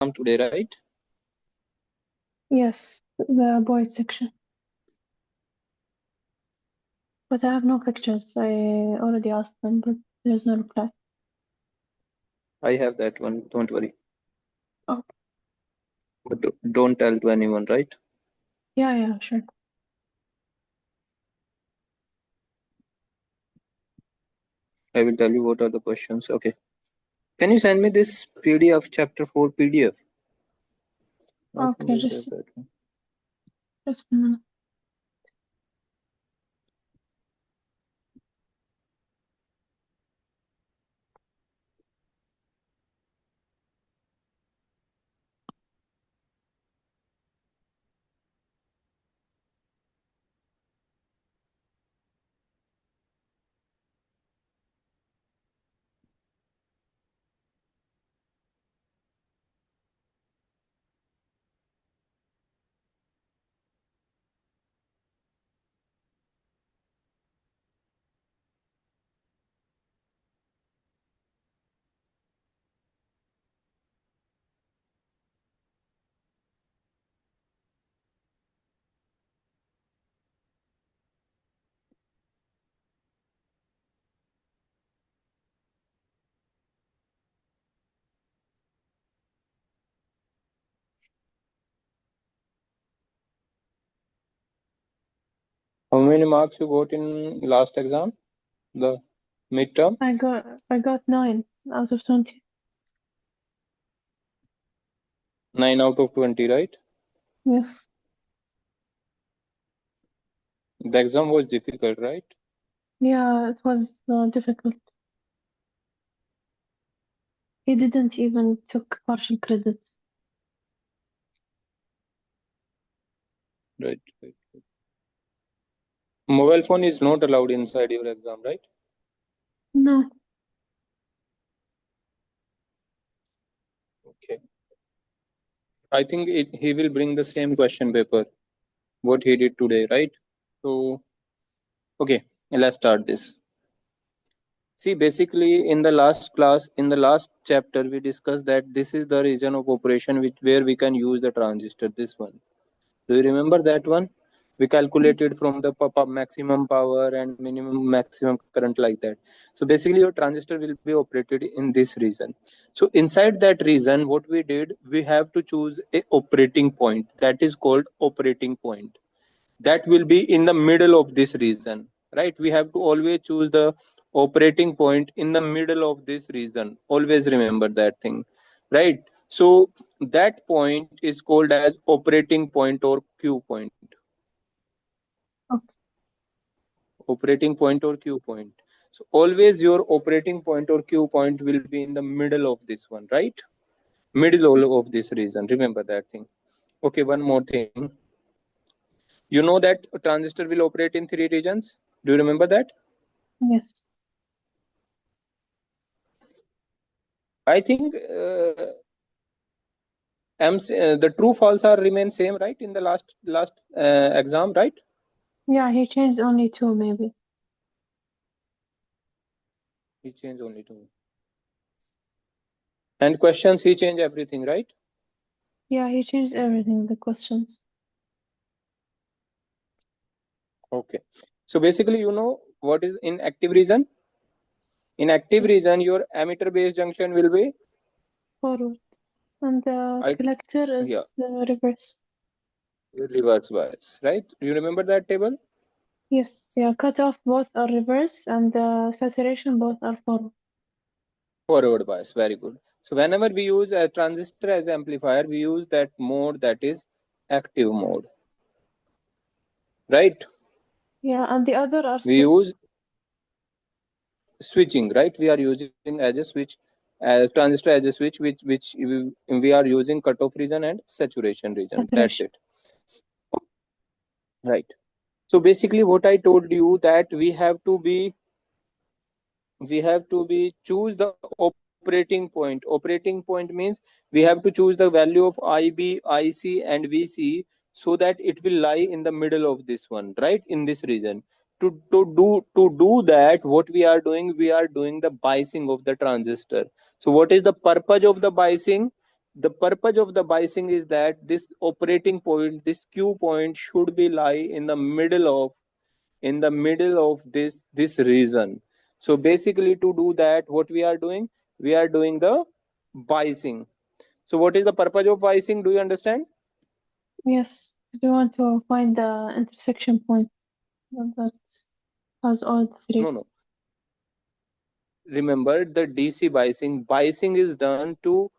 exam today, right? Yes, the boys section. But I have no pictures. I already asked them, but there's no reply. I have that one, don't worry. Oh. But don't tell to anyone, right? Yeah, sure. I will tell you what are the questions. Okay. Can you send me this PDF, chapter 4 PDF? I think Okay, I have just that one. a minute. How many marks you got in last exam? The midterm? I got 9 out of 20. 9 out of 20, right? Yes. The exam was difficult, right? Yeah, it was difficult. He didn't even took partial credit. Right. Mobile phone is not allowed inside your exam, right? No. Okay. I think he will bring the same question paper, what he did today, right? So, okay, let's start this. See, basically, in the last class, in the last chapter, we discussed that this is the region of operation where we can use the transistor, this one. Do you remember that one? We calculated Yes. from the maximum power and maximum current like that. So basically your transistor will be operated in this region. So inside that region, what we did, we have to choose a operating point that is called operating point. That will be in the middle of this region, right? We have to always choose the operating point in the middle of this region. Always remember that thing, right? So that point is called as operating point or Q point. Okay. Operating point or Q point. So always your operating point or Q point will be in the middle of this one, right? Middle of this region. Remember that thing. Okay, one more thing. You know that a transistor will operate in 3 regions. Do you remember that? Yes. I think the true false are remain same, right? In the last exam, right? Yeah, he changed only 2 maybe. He changed only 2. And questions, he changed everything, right? Yeah, he changed everything, the questions. Okay. So basically, you know what is in active region? In active Yes. region, your emitter base junction will be Forward. And the collector is reverse. reverse bias, right? Do you remember that table? Yes, yeah, cutoff both are reverse and saturation both are forward. Forward bias, very good. So whenever we use a transistor as amplifier, we use that mode that is active mode, right? Yeah, and the other are We switch. use switching, right? We are using as a switch, as transistor as a switch, which we are using cutoff region and saturation region. That's it, right? So basically, what I told you that we have to be choose the operating point. Operating point means we have to choose the value of IB, IC, and VC so that it will lie in the middle of this one, right? In this region. To do that, what we are doing the biasing of the transistor. So what is the purpose of the biasing? the purpose of the biasing is that this operating point, this Q point, should be lie in the middle of this region. So basically, to do that, what we are doing, we are doing the biasing. So what is the purpose of biasing? Do you understand? Yes, because we want to find the intersection point that has all No, three. no. Remember the DC biasing. Biasing is done to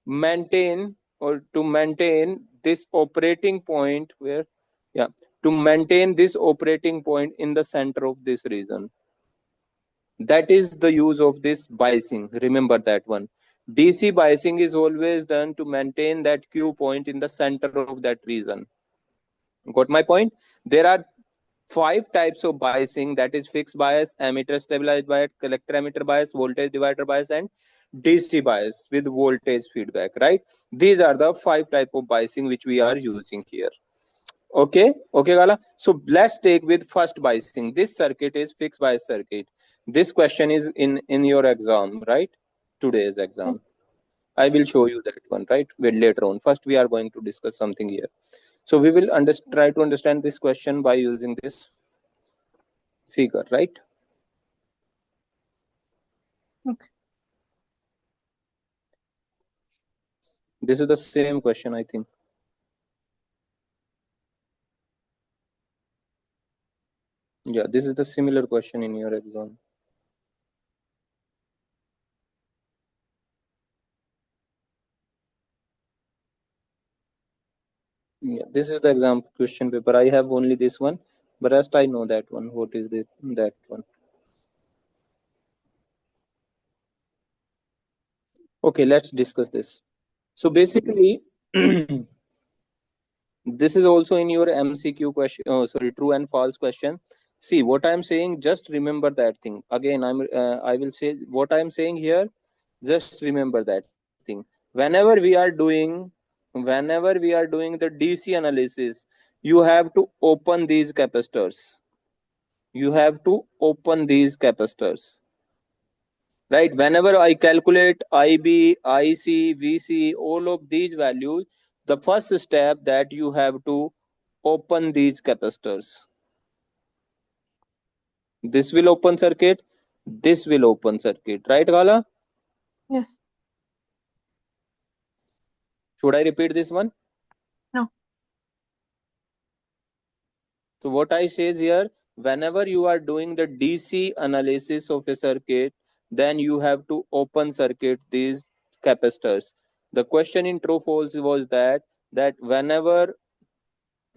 maintain or to maintain this operating point where, yeah, to maintain this operating point in the center of this region. That is the use of this biasing. Remember that one. DC biasing is always done to maintain that Q point in the center of that region. Got my point? There are five types of biasing, that is fixed bias, emitter stabilized bias, collector emitter bias, voltage divider bias, and DC bias with voltage feedback, right? These are the five type of biasing which we are using here. Okay, Gala. So let's take with first biasing. This circuit is fixed bias circuit. This question is in your exam, right? Today's Yes. exam. I will show you that one, right? Later on. First, we are going to discuss something here. So we will try to understand this question by using this figure, right? Okay. This is the same question, I think. Yeah, this is the similar question in your exam. Yeah, this is the exam question paper. I have only this one, but rest I know that one. What is that one? Okay, let's discuss this. So basically, this is also in your MCQ question. Oh, sorry, true and false question. See what I'm saying. Just remember that thing. Again, I will say what I'm saying here. Just remember that thing. Whenever we are doing, whenever we are doing the DC analysis, you have to open these capacitors. You have to open these capacitors, right? Whenever I calculate IB, IC, VC, all of these values, the first step that you have to open these capacitors. This will open circuit, this will open circuit, right, Gala? Yes. Should I repeat this one? No. So what I say is here, whenever you are doing the DC analysis of a circuit, then you have to open circuit these capacitors. The question in true false was that whenever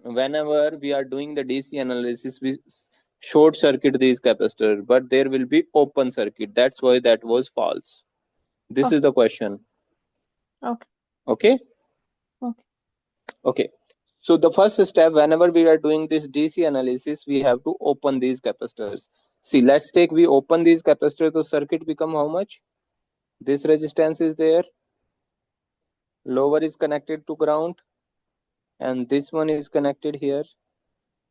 we are doing the DC analysis, we short circuit these capacitors, but there will be open circuit. That's why that was false. This Okay. is the question. Okay. Okay. Okay. Okay. So the first step, whenever we are doing this DC analysis, we have to open these capacitors. See, let's take, we open these capacitors, the circuit become how much? This resistance is there, lower is connected to ground, and this one is connected here.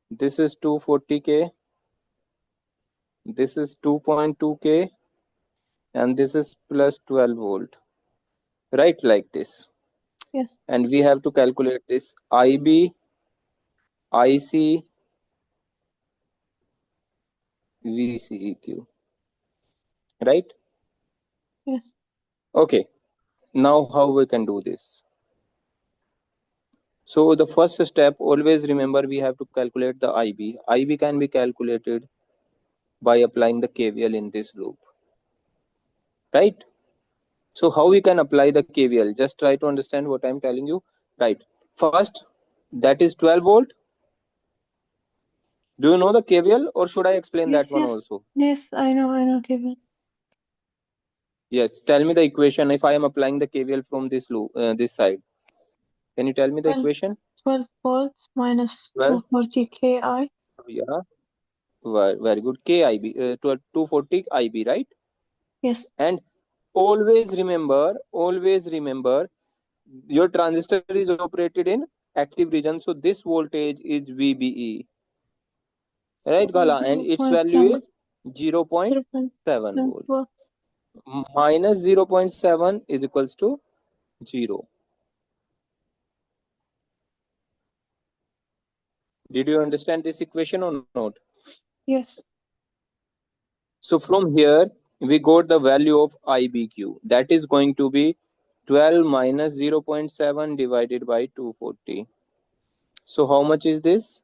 This is 240K, this is 2.2K, and this is plus 12 volt, right? Like this. Yes. And we have to calculate this IB, IC, VCEQ, right? Yes. Okay. Now how we can do this? So the first step, always remember, we have to calculate the IB. IB can be calculated by applying the KVL in this loop, right? So how we can apply the KVL? Just try to understand what I'm telling you, right? First, that is 12 volt. Do you know the KVL, or should I explain that Yes. one Yes. also? Yes. I know. I know, Kevin. Yes, tell me the equation if I am applying the KVL from this loop, this side. Can you tell me the 12, equation? 12 volts minus 12, 240 Ki. yeah, very good. KIB, 240 IB, right? Yes. And always remember, your transistor is operated in active region. So this voltage is VBE, So right, Gala? And its value 0.7. is 0.7 volt. 0.7 volt. Minus 0.7 is equals to 0. Did you understand this equation or not? Yes. So from here, we got the value of IBQ. That is going to be 12 minus 0.7 divided by 240. So how much is this?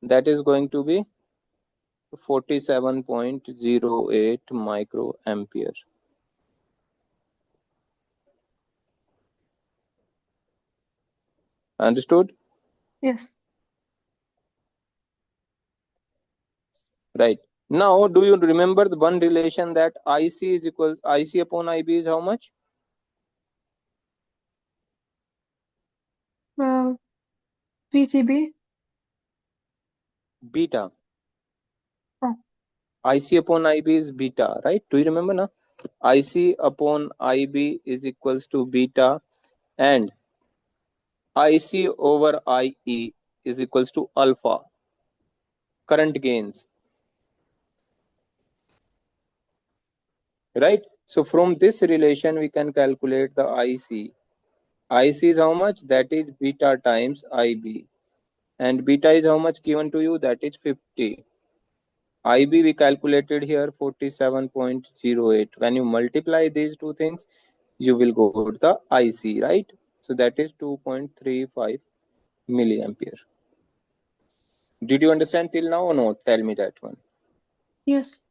That is going to be 47.08 microampere. Understood? Yes. Right. Now, do you remember the one relation that IC is equal IC upon IB is how much? VCB. Beta. Oh, IC upon IB is beta, right? Do you remember now? IC upon IB is equals to beta, and IC over IE is equals to alpha, current gains, right? So from this relation, we can calculate the IC. IC is how much? That is beta times IB. And beta is how much given to you? That is 50. IB we calculated here 47.08. When you multiply these two things, you will go to the IC, right? So that is 2.35 milliampere. Did you understand till now or not? Tell me that one. yes.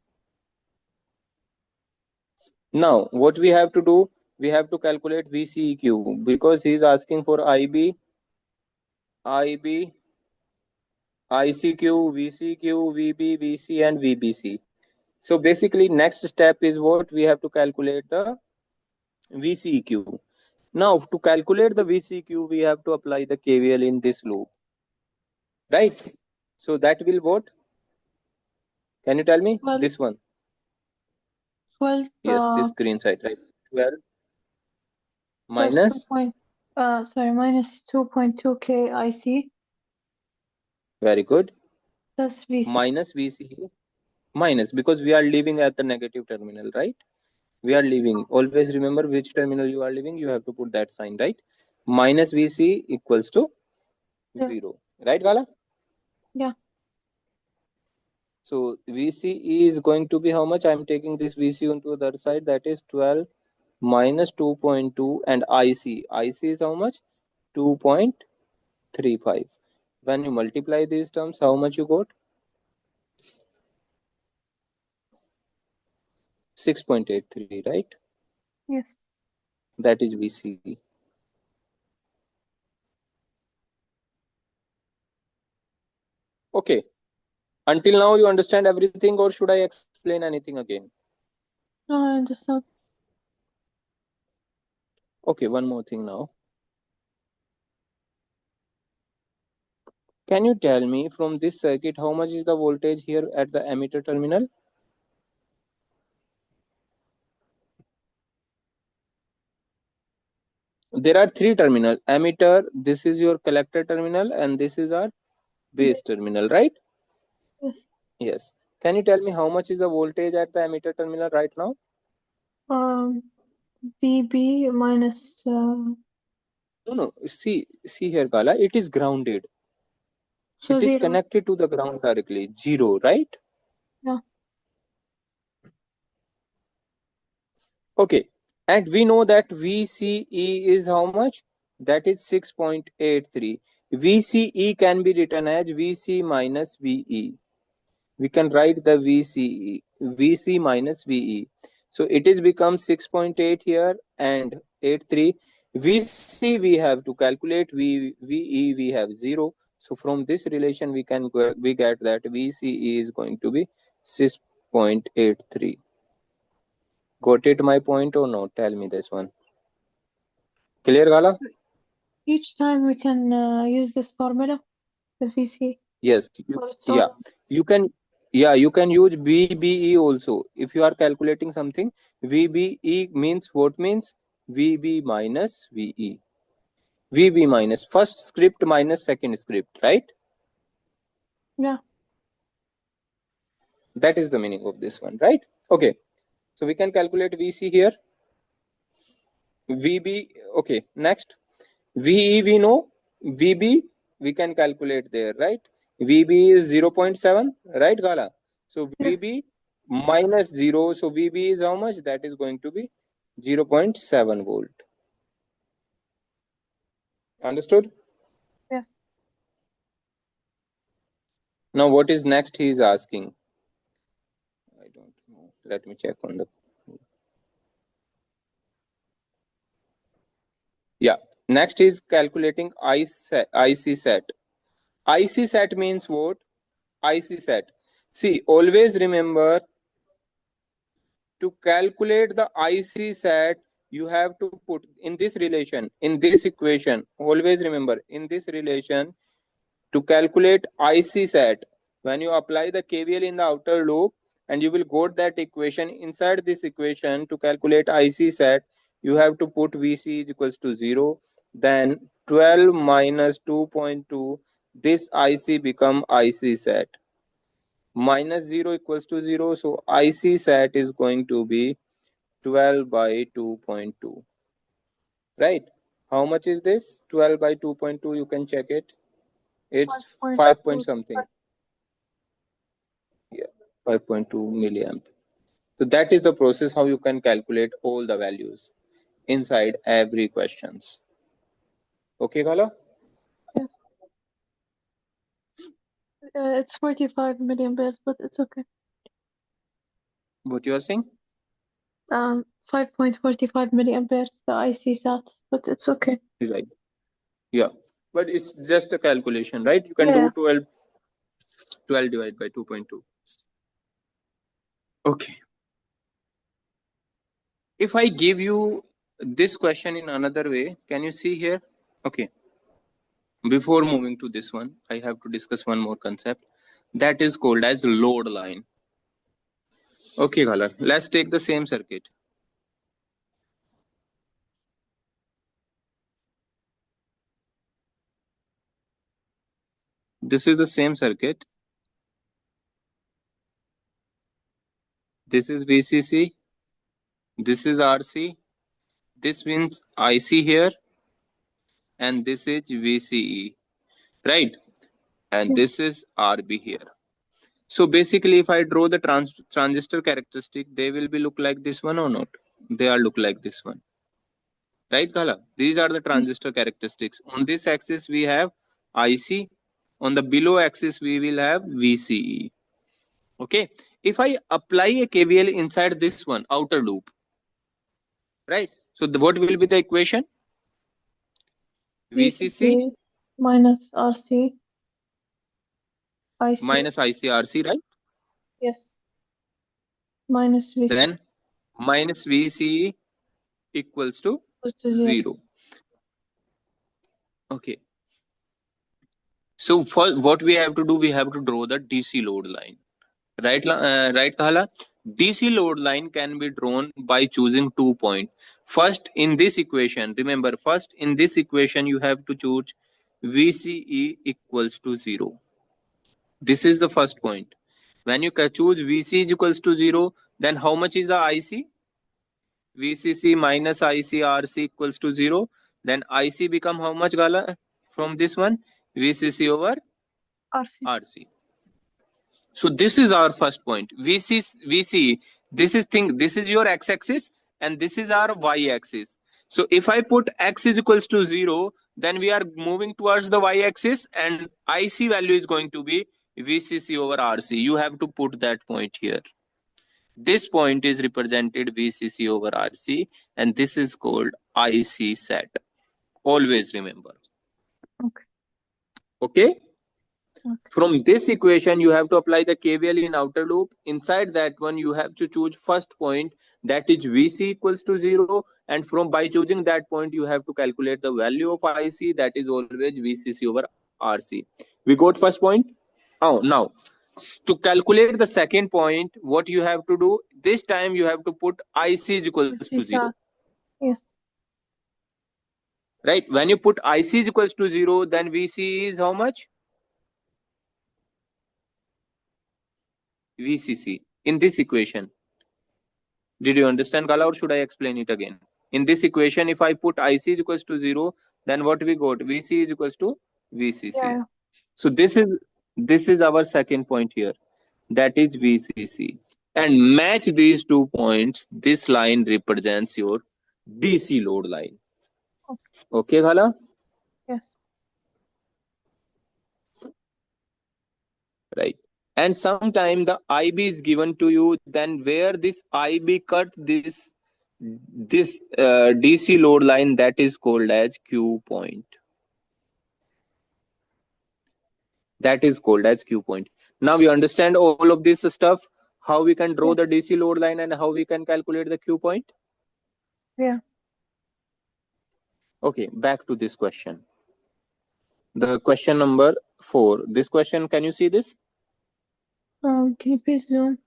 Now, what we have to do? We have to calculate VCEQ because he is asking for IB, ICQ, VCQ, VB, VC, and VBC. So basically, next step is what we have to calculate the VCEQ. Now, to calculate the VCQ, we have to apply the KVL in this loop, right? So that will what? Can you tell me? Well, This one. 12 Yes, this green side, right? 12 plus 2 minus, point, sorry, minus 2.2 KIC very good, plus VC. minus VCE, minus, because we are leaving at the negative terminal, right? We are leaving. Always remember which terminal you are leaving, you have to put that sign, right? Minus VC equals to 0. Right, Gala? Yeah. So VCE is going to be how much? I am taking this VC onto the other side. That is 12 minus 2.2, and IC is how much? 2.35. When you multiply these terms, how much you got? 6.83, right? Yes. That is VCE. Okay. Until now, you understand everything, or should I explain anything again? No, I understand. Okay, one more thing now. Can you tell me from this circuit how much is the voltage here at the emitter terminal? There are three terminals. Emitter, this is your collector terminal, and this is our base terminal, right? Yes. Yes. Can you tell me how much is the voltage at the emitter terminal right now? Um, VB minus, No. See here, Gala. It is grounded. so It is 0. connected to the ground directly. 0, right? Yeah. Okay. And we know that VCE is how much? That is 6.83. VCE can be written as VC minus VE. We can write the VC minus VE. So it is become 6.8 here and 83. VC we have to calculate, VE we have 0. So from this relation we get that VCE is going to be 6.83. Got it my point or no? Tell me this one. Clear, Gala? Each time we can use this formula, the VC, Yes. for its Yeah. own. You can you can use VBE also. If you are calculating something, VBE means what? Means VB minus VE. VB minus first script minus second script, right? Yeah. That is the meaning of this one, right? Okay. So we can calculate VC here. VB, okay, next. VE we know, VB we can calculate there, right? VB is 0.7, right, Gala? So Yes. VB minus 0, so VB is how much? That is going to be 0.7 volt. Understood? Yes. Now what is next he is asking? I don't know. Let me check on the... Yeah. Next is calculating IC set. IC set means what? IC set. See, always remember, to calculate the IC set, you have to put in this relation, in this equation. Always remember, in this relation, to calculate IC set, when you apply the KVL in the outer loop, and you will got that equation. Inside this equation, to calculate IC set, you have to put VC is equals to 0. Then 12 minus 2.2, this IC become IC set. Minus 0 equals to 0. So IC set is going to be 12 by 2.2. Right? How much is this? 12 by 2.2. You can check it. It's 5 point 5.2. something. Yeah, 5.2 milliamp. So that is the process how you can calculate all the values inside every questions. Okay, Kala? Yes. It's 45 milliamperes, but it's okay. What you are saying? 5.45 milliamperes, the IC sat, but it's okay. Right. Yeah. But it's just a calculation, right? You can Yeah. do 12 divided by 2.2. Okay. If I give you this question in another way, can you see here? Okay. Before moving to this one, I have to discuss one more concept that is called as load line. Okay, Ghalar, let's take the same circuit. This is the same circuit. This is VCC. This is RC. This means IC here. And this is VCE. Right? And Yes. this is RB here. So basically, if I draw the transistor characteristic, they will be look like this one or not? They are look like this one. Right, Kala? These are the Yes. transistor characteristics. On this axis, we have IC. On the below axis, we will have VCE. Okay. If I apply a KVL inside this one, outer loop, right? So what will be the equation? VCC VCC minus RC, IC. minus ICRC, right? Yes. Minus VC Then minus VCE equals to goes to 0. 0. Okay. So for what we have to do, we have to draw the DC load line. Right, Kahala? DC load line can be drawn by choosing 2 points. First, in this equation, remember, first in this equation, you have to choose VCE equals to 0. This is the first point. When you choose VC is equals to 0, then how much is the IC? VCC minus ICRC equals to 0. Then IC become how much, Gala? From this one, VCC over RC. RC. So this is our first point. VC, this is your x-axis and this is our y-axis. So if I put x is equals to 0, then we are moving towards the y-axis and IC value is going to be VCC over RC. You have to put that point here. This point is represented VCC over RC and this is called IC set. Always remember. Okay. Okay? Okay. From this equation, you have to apply the KVL in outer loop. Inside that one, you have to choose first point, that is VC equals to 0. And from by choosing that point, you have to calculate the value of IC, that is always VCC over RC. We got first point? Oh, now, to calculate the second point, what you have to do, this time you have to put IC is equals to IC 0. sat. Yes. Right? When you put IC is equals to 0, then VC is how much? VCC in this equation. Did you understand, Kala, or should I explain it again? In this equation, if I put IC is equals to 0, then what we got? VC is equals to VCC. Yeah. So this is our second point here. That is VCC. And match these 2 points. This line represents your DC load line. Okay. Okay, Ghala? Yes. Right. And sometime the IB is given to you, then where this IB cut this DC load line, that is called as Q point. That is called as Q point. Now we understand all of this stuff, how we can draw Yeah. the DC load line and how we can calculate the Q point. Yeah. Okay, back to this question. The question number 4. This question, can you see this? Can you please zoom?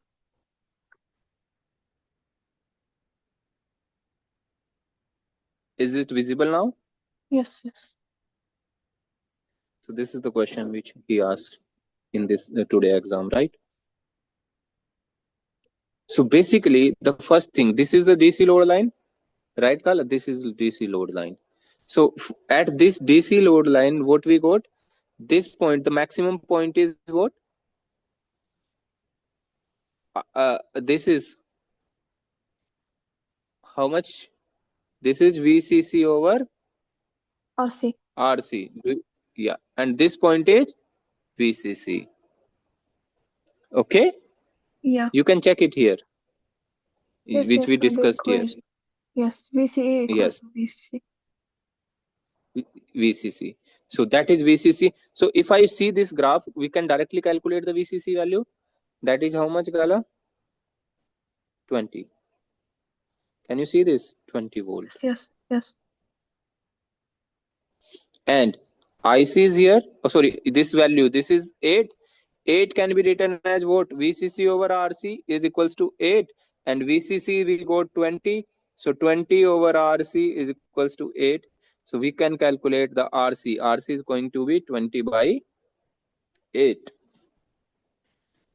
Is it visible now? Yes. Yes. So this is the question which he asked in this today exam, right? So basically, the first thing, this is the DC load line, right, Kala? This is DC load line. So at this DC load line, what we got? This point, the maximum point is what? This is how much? This is VCC over RC. RC. Yeah, and this point is VCC. Okay, Yeah. you can check it here, Yes. which Yes. we In the discussed here. equation. Yes. VCE equals Yes, to VCC. VCC. So that is VCC. So if I see this graph, we can directly calculate the VCC value. That is how much, Gala? 20. Can you see this? 20 volt. Yes. Yes. Yes. And IC is here. Oh, sorry, this value, this is 8. 8 can be written as what? VCC over RC is equals to 8. And VCC we got 20. So 20 over RC is equals to 8. So we can calculate the RC. RC is going to be 20 by 8.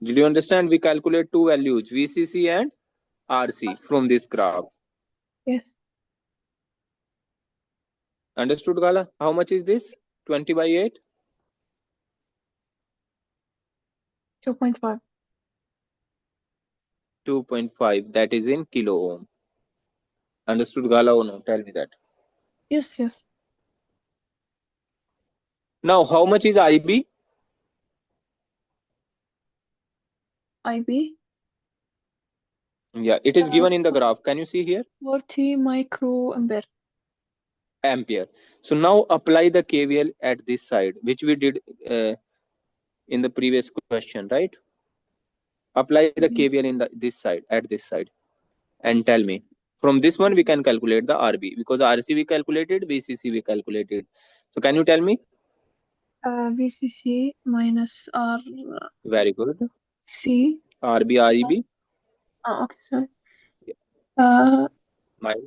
Did you understand? We calculate two values, VCC and RC, from this graph. Yes. Understood, Gala? How much is this? 20 by 8? 2.5. 2.5. That is in kilo ohm. Understood, Gala, or no? Tell me that. Yes. Yes. Now, how much is IB? IB. Yeah, it is given in the graph. Can you see here? 40 microampere. Ampere. So now apply the KVL at this side, which we did in the previous question, right? Apply the KVL in this side, at this side, and tell me. From this one, we can calculate the RB, because RC we calculated, VCC we calculated. So can you tell me? VCC minus Very good. RC. RB, REB. Okay, sorry. Uh, Minus.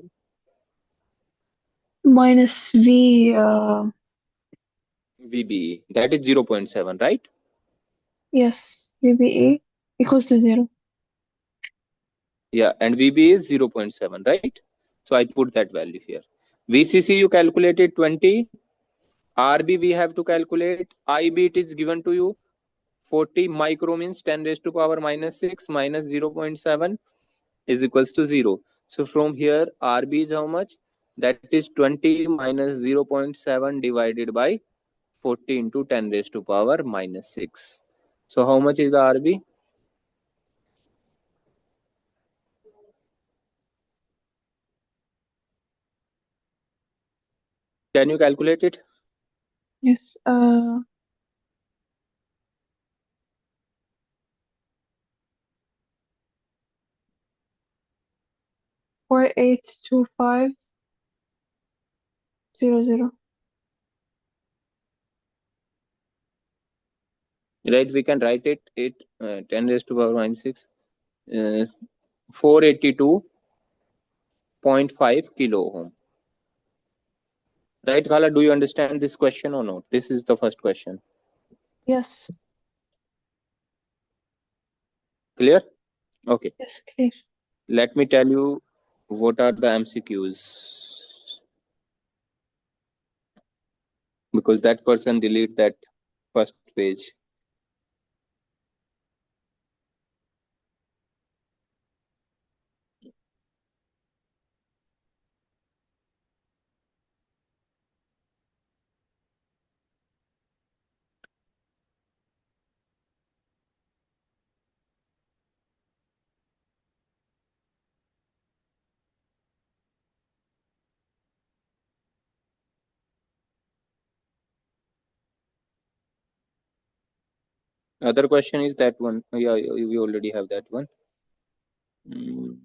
minus V. VBE. That is 0.7, right? Yes, VBA equals to 0. Yeah, and VB is 0.7, right? So I put that value here. VCC you calculated 20. RB we have to calculate. IB it is given to you. 40 micro means 10 raised to power minus 6 minus 0.7 is equals to 0. So from here, RB is how much? That is 20 minus 0.7 divided by 40 into 10 raised to power minus 6. So how much is the RB? Can you calculate it? Yes. 482500. Right, we can write it 10 raised to power minus 6. 482.5 kilo ohm. Right, Khala, do you understand this question or not? This is the first question. Yes. Clear? Okay. Yes, clear. Let me tell you What are the MCQs? Because that person delete that first page. Other question is that one. Yeah, we already have that one. Mm,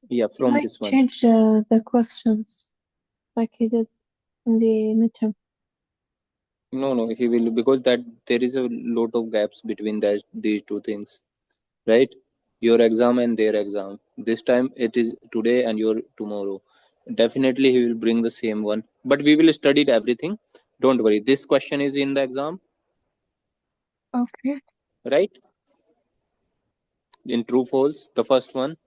yeah, He from might this one. change the questions like he did in the midterm. No, no, he will, because that there is a lot of gaps between that these two things, right? Your exam and their exam. This time it is today and your tomorrow. Definitely he will bring the same one. But we will study everything. Don't worry. This question is in the exam, Okay. right? In true false, the first one.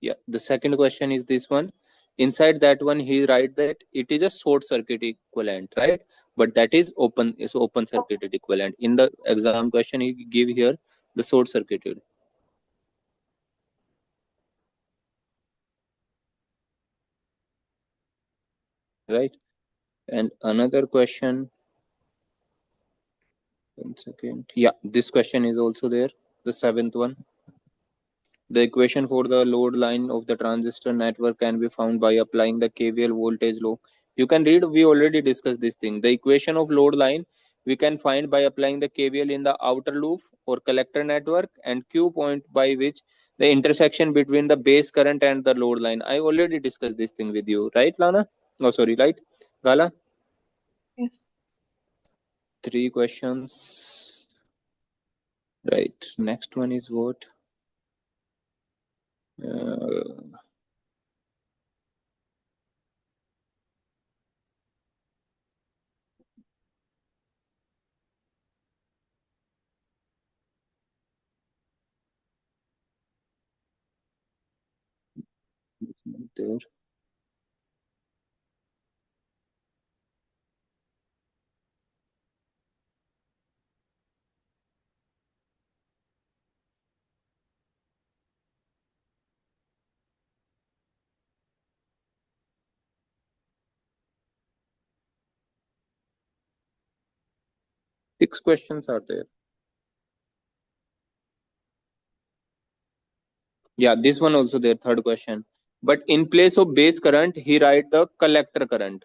Yeah. The second question is this one. Inside that one, he write that it is a short circuit equivalent, right? But that is open circuited equivalent. In the exam question, he give here the short circuited, right? And another question, 1 second. Yeah, this question is also there. The seventh one. The equation for the load line of the transistor network can be found by applying the KVL voltage law. You can read, we already discussed this thing. The equation of load line we can find by applying the KVL in the outer loop or collector network, and Q point by which the intersection between the base current and the load line. I already discussed this thing with you, right, Lana? Oh, sorry, right? Gala? Yes. Three questions. Right. Next one is what? Uh, there. 6 questions are there. Yeah, this one also there, third question. But in place of base current, he write the collector current.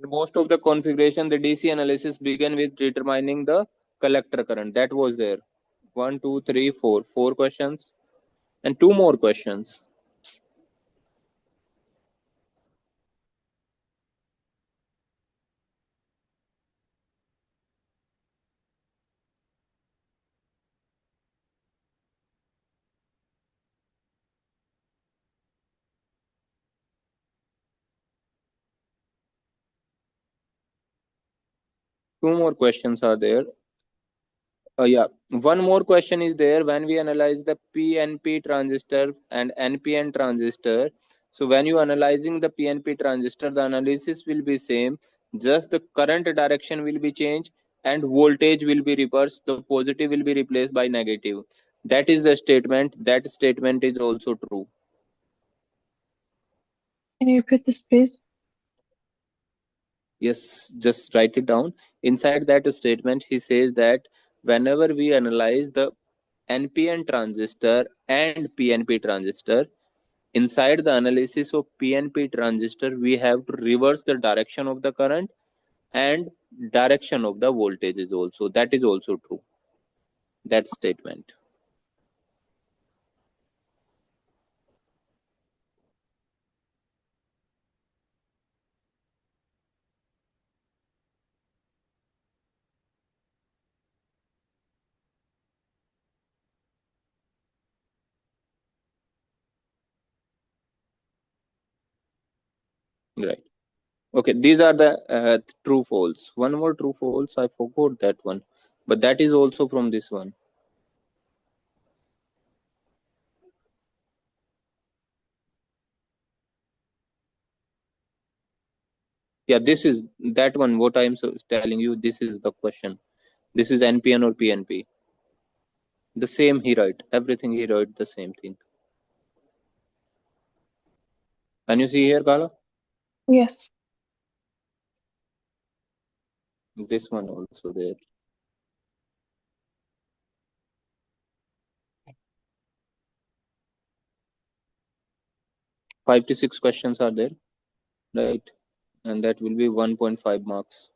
In most of the configuration, the DC analysis began with determining the collector current. That was there. One, two, three, four. 4 questions. And two more questions. Two more questions are there. Yeah, one more question is there when we analyze the PNP transistor and NPN transistor. So when you analyzing the PNP transistor, the analysis will be same, just the current direction will be changed and voltage will be reversed. The positive will be replaced by negative. That is the statement. That statement is also true. Can you repeat this, please? Yes, just write it down. Inside that statement, he says that whenever we analyze the NPN transistor and PNP transistor, inside the analysis of PNP transistor, we have to reverse the direction of the current and direction of the voltage is also. That is also true. That statement. Right. Okay, these are the true false. One more true false, I forgot that one, but that is also from this one. Yeah, this is that one. What I'm telling you, this is the question. This is NPN or PNP. The same he write. Everything he write the same thing. Can you see here, Kala? Yes. This one also there. 5 to 6 questions are there, right? And that will be 1.5 marks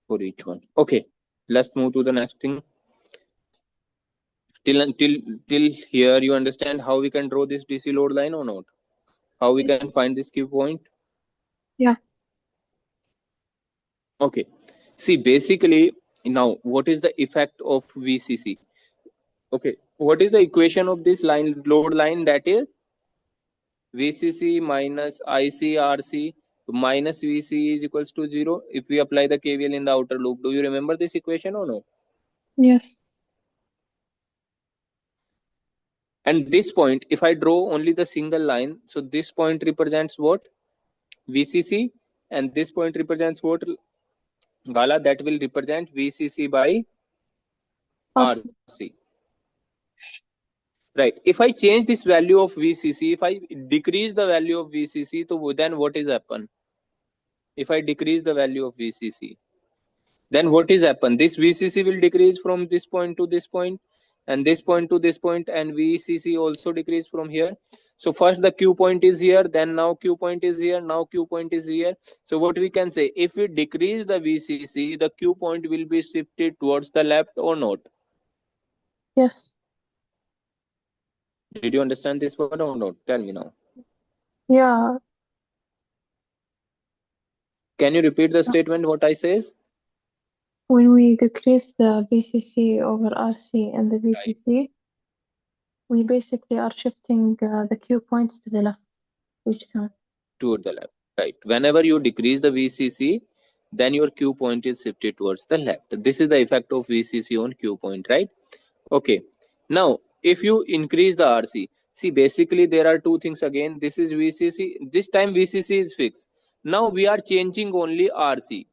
for each one. Okay, let's move to the next thing. Till here, you understand how we can draw this DC load line or not? How we Yes. can find this Q point? Yeah. Okay. See, basically, now what is the effect of VCC? Okay, what is the equation of this line load line? That is VCC minus ICRC minus VC is equals to 0 if we apply the KVL in the outer loop. Do you remember this equation or no? Yes. And this point, if I draw only the single line, so this point represents what? VCC, and this point represents what? Gala, that will represent VCC by RC. RC. Right. If I change this value of VCC, if I decrease the value of VCC, so then what is happen? If I decrease the value of VCC, then what is happen? This VCC will decrease from this point to this point, and this point to this point, and VCC also decrease from here. So first the Q point is here, then now Q point is here, now Q point is here. So what we can say, if we decrease the VCC, the Q point will be shifted towards the left or not? Yes. Did you understand this word or not? Tell me now. Yeah. Can you repeat the statement what I says? When we decrease the VCC over RC and the Right. VCC, we basically are shifting the Q points to the left each time. Toward the left. Right. Whenever you decrease the VCC, then your Q point is shifted towards the left. This is the effect of VCC on Q point, right? Okay. Now, if you increase the RC, see, basically there are two things again. This is VCC. This time VCC is fixed. Now we are changing only RC.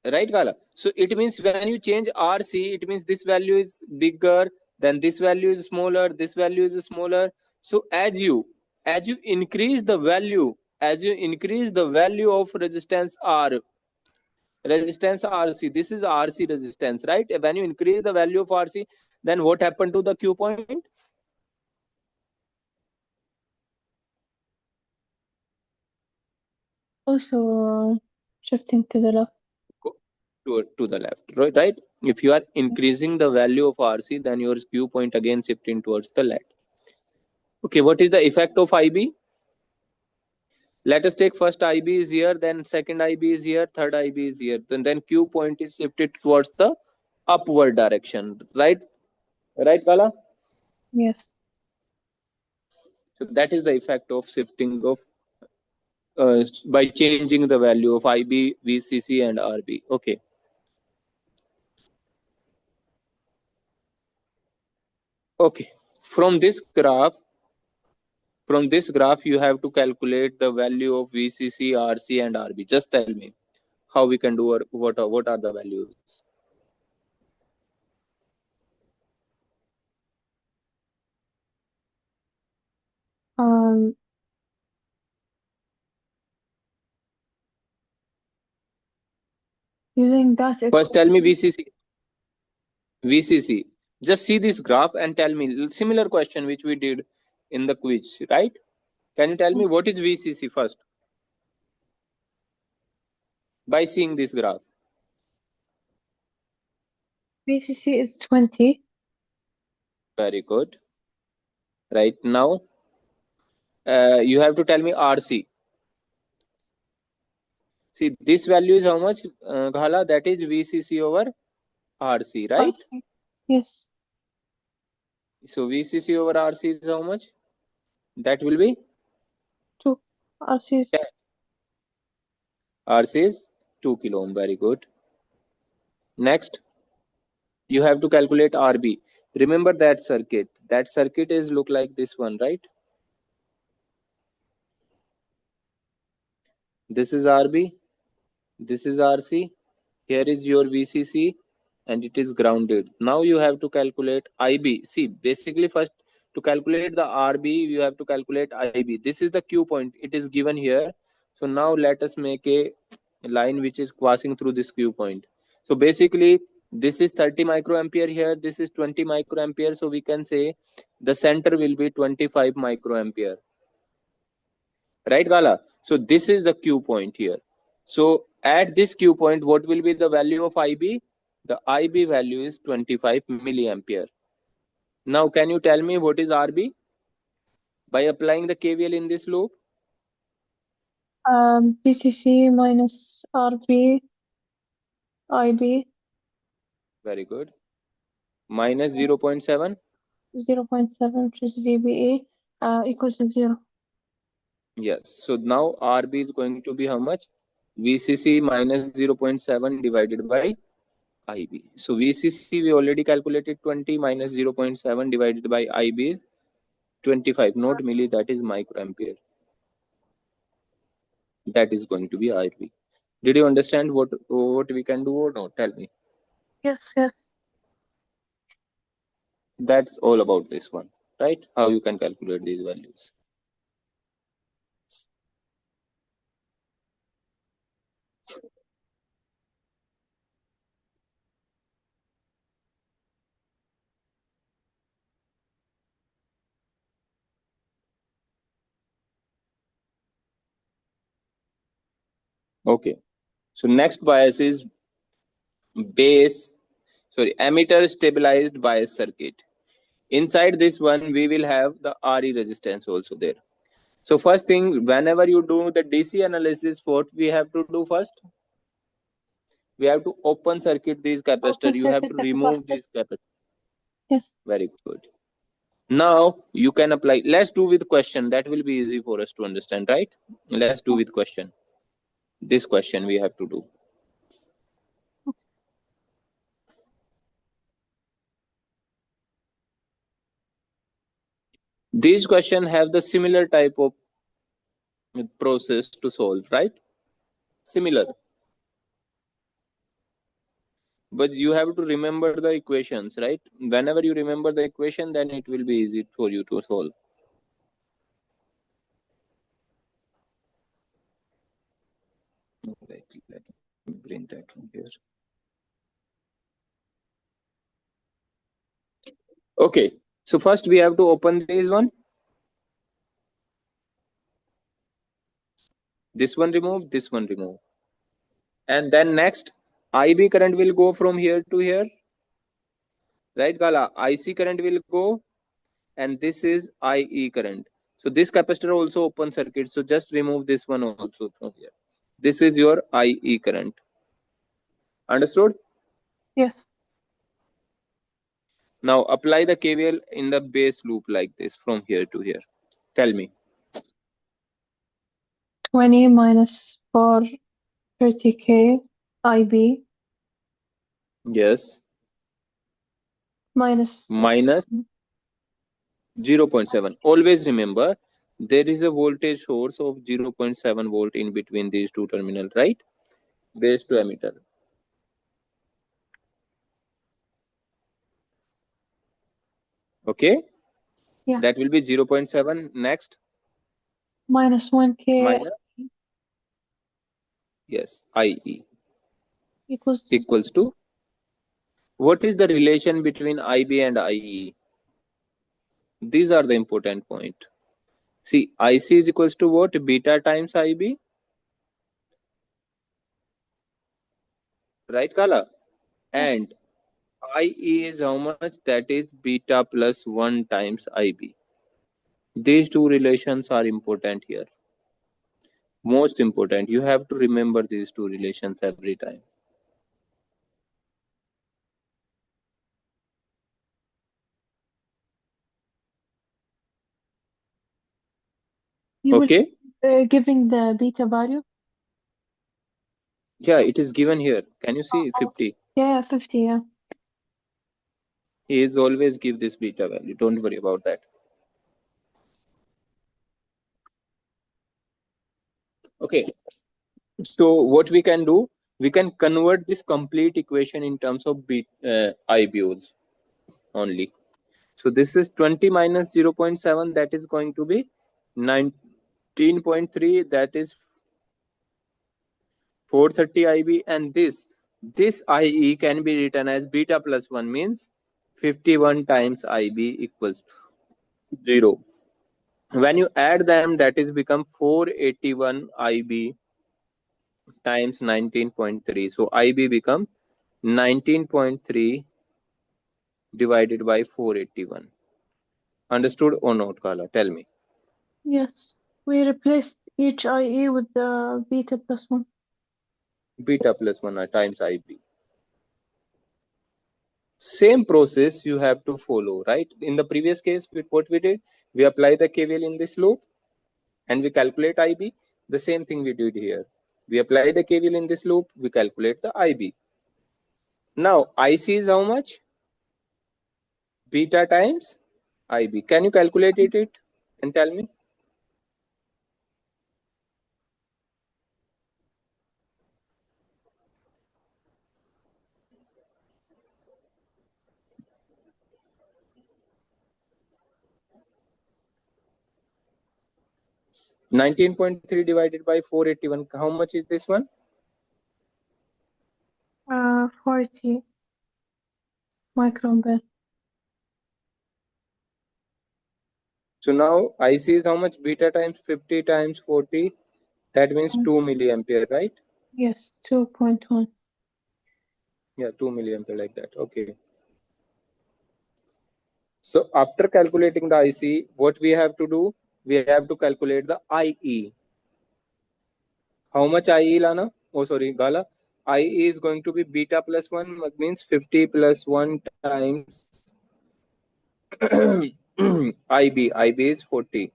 Right, Gala? So it means when you change RC, it means this value is bigger, then this value is smaller, this value is smaller. So as you increase the value, as you increase the value of resistance R, resistance RC, this is RC resistance, right? When you increase the value of RC, then what happened to the Q point? Also shifting to the left. To the left, right? If you are increasing the value of RC, then your Q point again shifting towards the left. Okay, what is the effect of IB? Let us take first IB is here, then second IB is here, third IB is here. Then Q point is shifted towards the upward direction, right? Right, Kala? Yes. So that is the effect of shifting of by changing the value of IB, VCC, and RB. Okay. Okay. From this graph, you have to calculate the value of VCC, RC, and RB. Just tell me how we can do, or what are the values? Um, Using that First, tell me equation. VCC. Just see this graph and tell me similar question which we did in the quiz, right? Can you tell me Yes. what is VCC first? By seeing this graph. VCC is 20. Very good. Right now, you have to tell me RC. See, this value is how much, Ghala? That is VCC over RC, right? RC. Yes. So VCC over RC is how much? That will be 2. RC is 10. RC is 2 kilo ohm. Very good. Next, you have to calculate RB. Remember that circuit. That circuit is look like this one, right? This is RB. This is RC. Here is your VCC and it is grounded. Now you have to calculate IB. See, basically first to calculate the RB, you have to calculate IB. This is the Q point. It is given here. So now let us make a line which is passing through this Q point. So basically this is 30 microampere here. This is 20 microampere. So we can say the center will be 25 microampere. Right, Gala? So this is the Q point here. So at this Q point, what will be the value of IB? The IB value is 25 milliampere. Now, can you tell me what is RB? By applying the KVL in this loop? BCC minus RB, IB, Very good. Minus 0.7? 0.7, which is VBE, equals to 0. Yes. So now RB is going to be how much? VCC minus 0.7 divided by IB. So VCC we already calculated 20 minus 0.7 divided by IB is 25, not milli, that is microampere. That is going to be RB. Did you understand what we can do or no? Tell me. Yes, yes. That's all about this one, right? How you can calculate these values. Okay. So next bias is emitter stabilized bias circuit. Inside this one, we will have the RE resistance also there. So first thing, whenever you do the DC analysis, what we have to do first? We have to open circuit these Open capacitor. You have circuit to the remove capacitors. these capacitor. Yes. Very good. Now you can apply. Let's do with question. That will be easy for us to understand, right? Let's do with question. This question we have to do. These questions have the similar type of process to solve, right? Similar. But you have to remember the equations, right? Whenever you remember the equation, then it will be easy for you to solve. Right, let me bring that from here. Okay, so first we have to open this one. This one remove, this one remove. And then next, IB current will go from here to here. Right, Gala? IC current will go, and this is IE current. So this capacitor also open circuit. So just remove this one also from here. This is your IE current. Understood? Yes. Now apply the KVL in the base loop like this from here to here. Tell me. 20 minus 430K IB Yes. minus Minus 0.7. Always remember, there is a voltage source of 0.7 volt in between these two terminals, right? Base to emitter. Okay? yeah, That will be 0.7. Next, minus 1K minus, yes, IE equals to 0. equals to, what is the relation between IB and IE? These are the important point. See, IC is equals to what? Beta times IB. Right, Kala? Yeah. And IE is how much? That is beta plus 1 times IB. These two relations are important here. Most important. You have to remember these two relations every time. You will Okay. giving the beta value. Yeah, it is given here. Can you see Oh, 50? yeah, 50. Yeah. He is always give this beta value. Don't worry about that. Okay. So what we can do, we can convert this complete equation in terms of IBOs only. So this is 20 minus 0.7, that is going to be 19.3, that is 430 IB, and this IE can be written as beta plus 1, means 51 times IB equals 0. When you add them, that is become 481 IB times 19.3. So IB become 19.3 divided by 481. Understood or not, Kala? Tell me. Yes. We replaced each IE with the beta plus 1. Beta plus 1 times IB. Same process you have to follow, right? In the previous case, what we did, we apply the KVL in this loop and we calculate IB. The same thing we did here. We apply the KVL in this loop, we calculate the IB. Now, IC is how much? Beta times IB. Can you calculate it and tell me? 19.3 divided by 481. How much is this one? 40 microampere. So now IC is how much? Beta times 50 times 40. That means 2 milliampere, right? Yes, 2.1. Yeah, 2 milliampere like that. Okay. So after calculating the IC, what we have to do? We have to calculate the IE. How much IE, Lana? Oh, sorry, Gala. IE is going to be beta plus 1, that means 50 plus 1 times IB. IB is 40.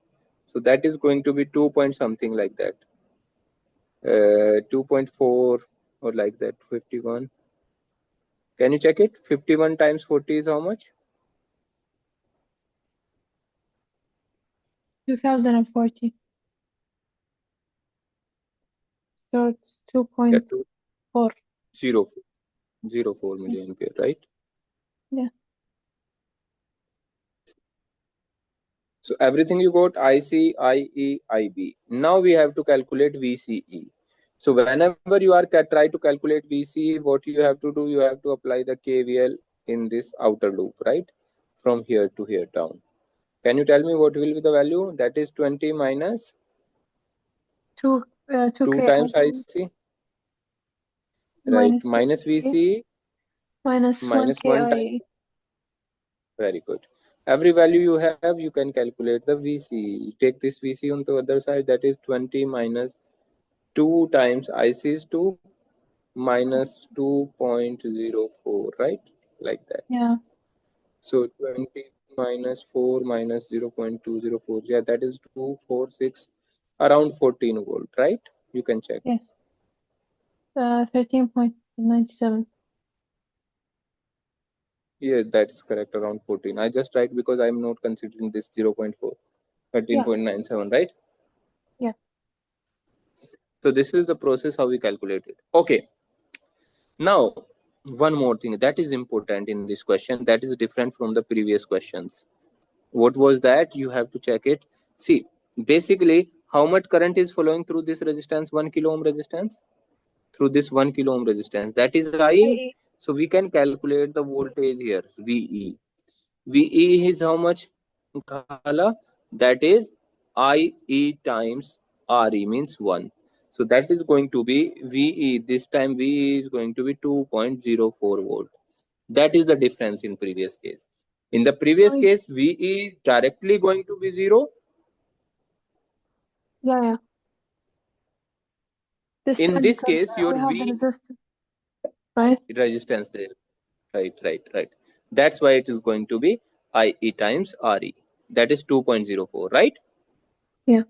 So that is going to be 2 point something like that. 2.4 or like that, 51. Can you check it? 51 times 40 is how much? 2040. So it's Yeah, 2.4. 0.04 Yes. milliampere, right? Yeah. So everything you got IC, IE, IB. Now we have to calculate VCE. So whenever you are try to calculate VCE, what you have to do, you have to apply the KVL in this outer loop, right? From here to here down. Can you tell me what will be the value? That is 20 minus 2, 2 2K times IC IC, right? minus Minus VCE VCE minus minus 1K 1 time. IE. Very good. Every value you have, you can calculate the VCE. Take this VCE on the other side, that is 20 minus 2 times IC is 2 minus 2.04, right? Like that. Yeah. So 20 minus 4 minus 0.204. Yeah, that is 246, around 14 volt, right? You can check. Yes. 13.97. Yeah, that's correct, around 14. I just write because I'm not considering this 0.4, Yeah. 13.97, right? Yeah. So this is the process how we calculate it. Okay. Now, one more thing that is important in this question, that is different from the previous questions. What was that? You have to check it. See, basically, how much current is flowing through this resistance, 1 kilo ohm resistance? Through this 1 kilo ohm resistance, that is I. IE. So we can calculate the voltage here, VE. VE is how much, Kala? That is IE times RE, means 1. So that is going to be VE. This time VE is going to be 2.04 volt. That is the difference in previous case. In the previous So, case, VE is directly going to be 0. yeah, yeah. This In time this because case, your we have the V resistance, right? resistance there. Right. That's why it is going to be IE times RE. That is 2.04, right? Yeah.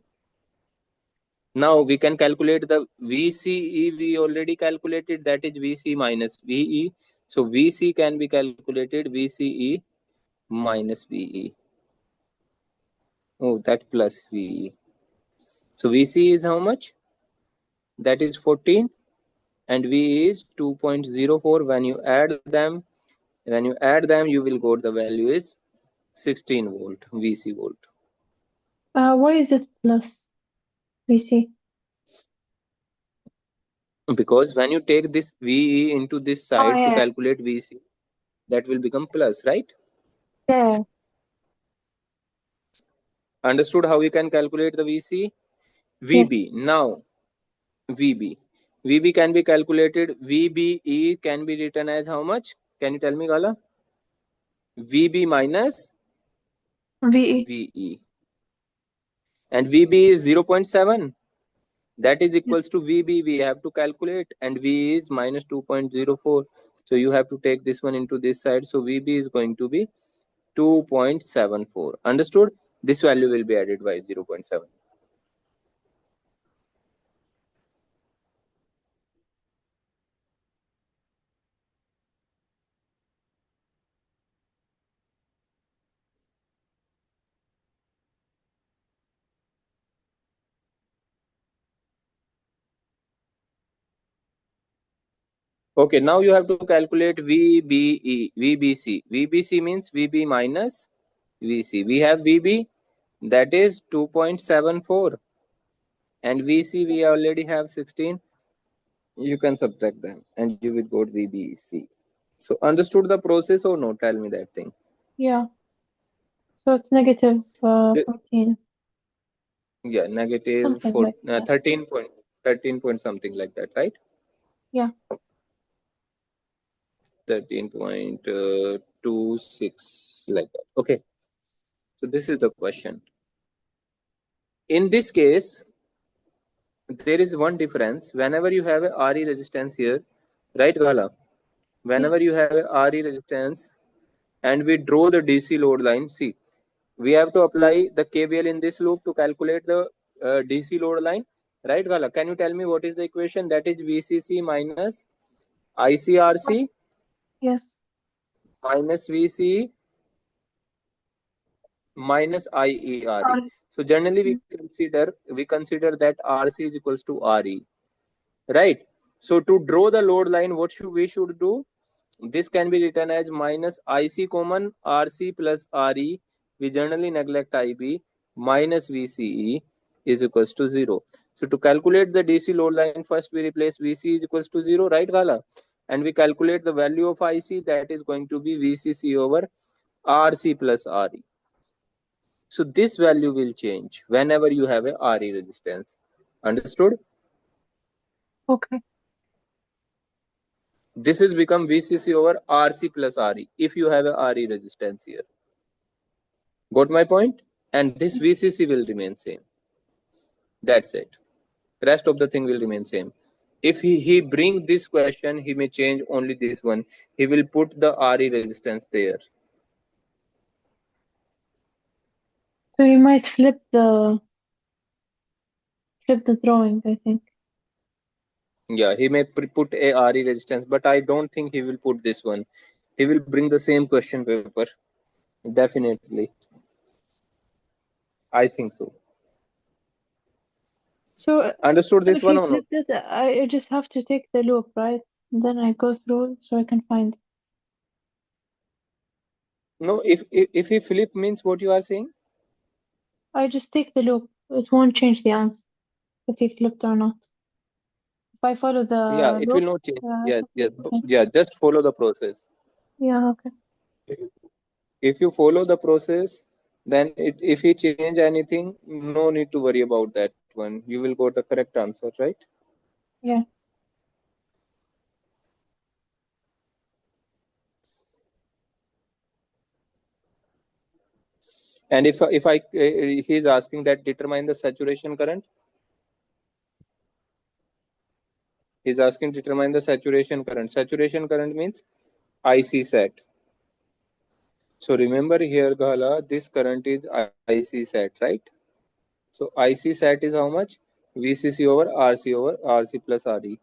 Now we can calculate the VCE. We already calculated, that is VC minus VE. So VC can be calculated VCE minus VE. Oh, that plus VE. So VC is how much? That is 14 and VE is 2.04. When you add them, you will get the value is 16 volt VC volt. Why is it plus VC? Because when you take this VE into this Oh, side to yeah. calculate VC, that will become plus, right? Yeah. Understood how we can calculate the VC? Yes. VB. Now, VB. VB can be calculated. VBE can be written as how much? Can you tell me, Gala? VB minus VE. VE. And VB is 0.7. That is Yes. equals to VB. We have to calculate. And V is minus 2.04. So you have to take this one into this side. So VB is going to be 2.74. Understood? This value will be added by 0.7. Okay, now you have to calculate VBE, VBC. VBC means VB minus VC. We have VB, that is 2.74. And VC, we already have 16. You can subtract them and you will get VBC. So understood the process or no? Tell me that thing. Yeah. So it's negative 14. Yeah, negative Something like that. 13 point something like that, right? Yeah. 13.26 like that. Okay. So this is the question. In this case, there is one difference. Whenever you have a RE resistance here, right, Gala? Yeah. Whenever you have a RE resistance and we draw the DC load line, see, we have to apply the KVL in this loop to calculate the DC load line, right, Gala? Can you tell me what is the equation? That is VCC minus ICRC Yes. minus VCE minus IERE. R. So generally we consider that RC is equals to RE, right? So to draw the load line, what we should do? This can be written as minus IC common RC plus RE. We generally neglect IB minus VCE is equals to 0. So to calculate the DC load line, first we replace VC is equals to 0, right, Gala? And we calculate the value of IC, that is going to be VCC over RC plus RE. So this value will change whenever you have a RE resistance. Understood? Okay. This is become VCC over RC plus RE if you have a RE resistance here. Got my point? And this VCC will remain same. That's it. Rest of the thing will remain same. If he bring this question, he may change only this one. He will put the RE resistance there. So you might flip the drawing, I think. Yeah, he may put a RE resistance, but I don't think he will put this one. He will bring the same question paper. Definitely. I think so. So Understood this if he one or not? flipped it, I just have to take the loop, right? And then I go through so I can find. No, if he flip means what you are saying? I just take the loop. It won't change the answer if he flipped or not. If I follow Yeah, the it will loop, not change. yeah, Yeah, yeah, okay. yeah. Just follow the process. Yeah, okay. If you follow the process, then if he change anything, no need to worry about that one. You will get the correct answer, right? Yeah. And if he's asking that determine the saturation current, he's asking determine the saturation current. Saturation current means IC set. So remember here, Gala, this current is IC set, right? So IC set is how much? VCC over RC plus RE.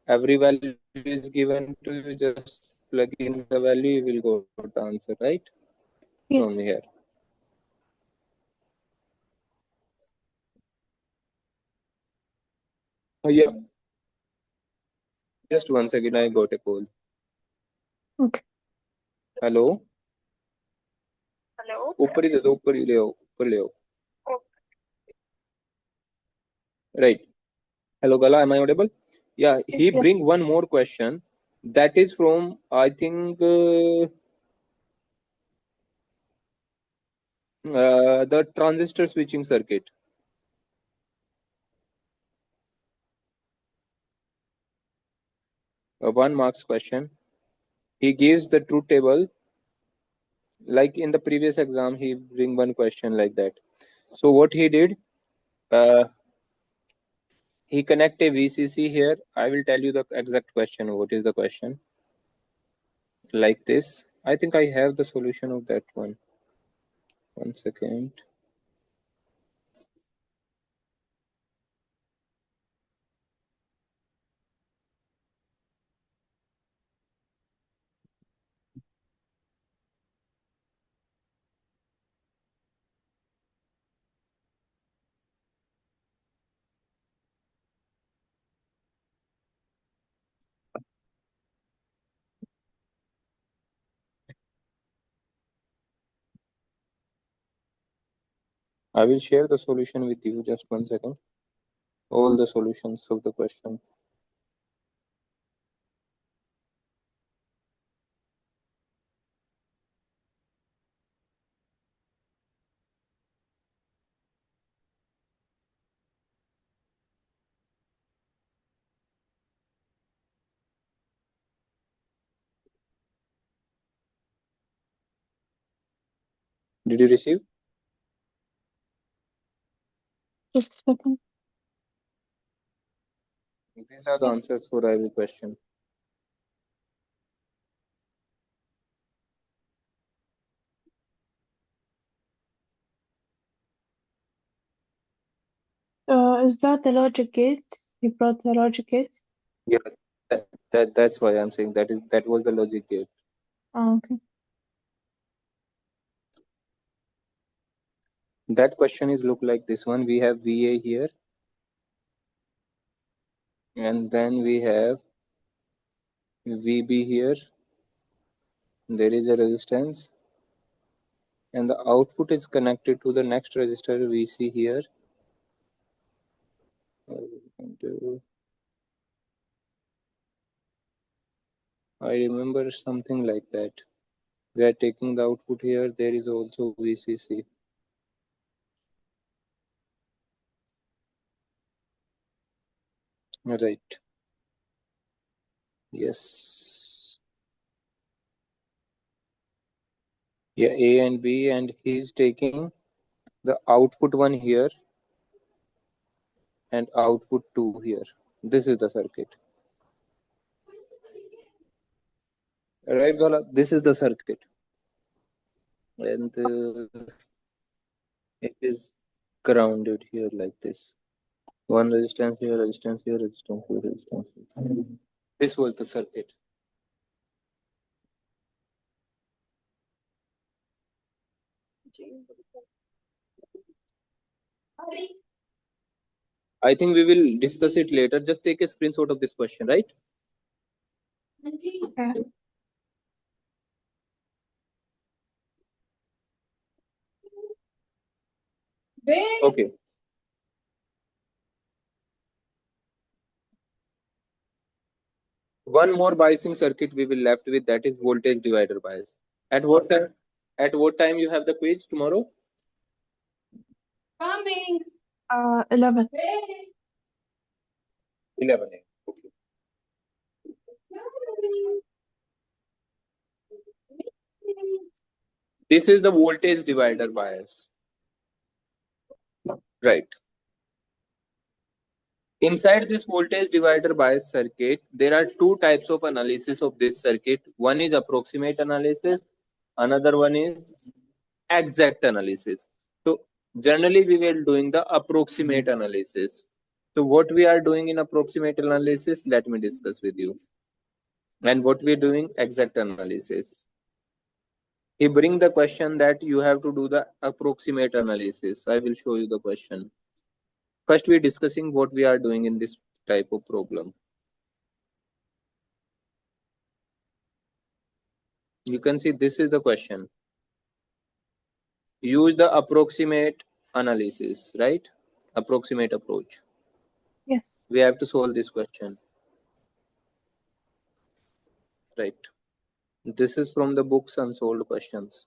Every value is given to you, just plug in the value, you will go to answer, right? From Yes. here. Yeah, just one second, I got a call. Okay. Hello ऊपर ही दे दो, ऊपर ही ले आओ, ऊपर ले आओ. Right. Hello Gala, am I audible? Yeah, he Yes. Yes. bring one more question that is from, I think, the transistor switching circuit. One marks question. He gives the truth table. Like in the previous exam, he bring one question like that. So what he did, uh, he connect a VCC here. I will tell you the exact question. What is the question? Like this. I think I have the solution of that one. One second. I will share the solution with you. Just one second. All the solutions of the question. Did you receive? Just a second. These are the Yes. answers for every question. Is that the logic gate? You brought the logic gate? Yeah, that's why I'm saying that was the logic gate. Oh, okay. That question is look like this one. We have VA here, and then we have VB here. There is a resistance, and the output is connected to the next resistor VC here. And, I remember something like that. We are taking the output here. There is also VCC. Right. Yes. Yeah, A and B, and he's taking the output one here and output 2 here. This is the circuit. Right, Gala? This is the circuit. And it is grounded here like this. One resistance here, resistance here, resistance here, resistance here. This was the circuit. I think we will discuss it later. Just take a screenshot of this question, right? Okay. Okay. One more biasing circuit we will left with, that is voltage divider bias. At what time? At what time you have the quiz tomorrow? 11. 11 a.m. Okay. This is the voltage divider bias. Right. Inside this voltage divider bias circuit, there are two types of analysis of this circuit. One is approximate analysis, another one is exact analysis. So generally we were doing the approximate analysis. So what we are doing in approximate analysis, let me discuss with you. And what we're doing, exact analysis. He bring the question that you have to do the approximate analysis. I will show you the question. First, we're discussing what we are doing in this type of problem. You can see this is the question. Use the approximate analysis, right? Approximate approach. Yes. We have to solve this question. Right. This is from the books Unsolved Questions.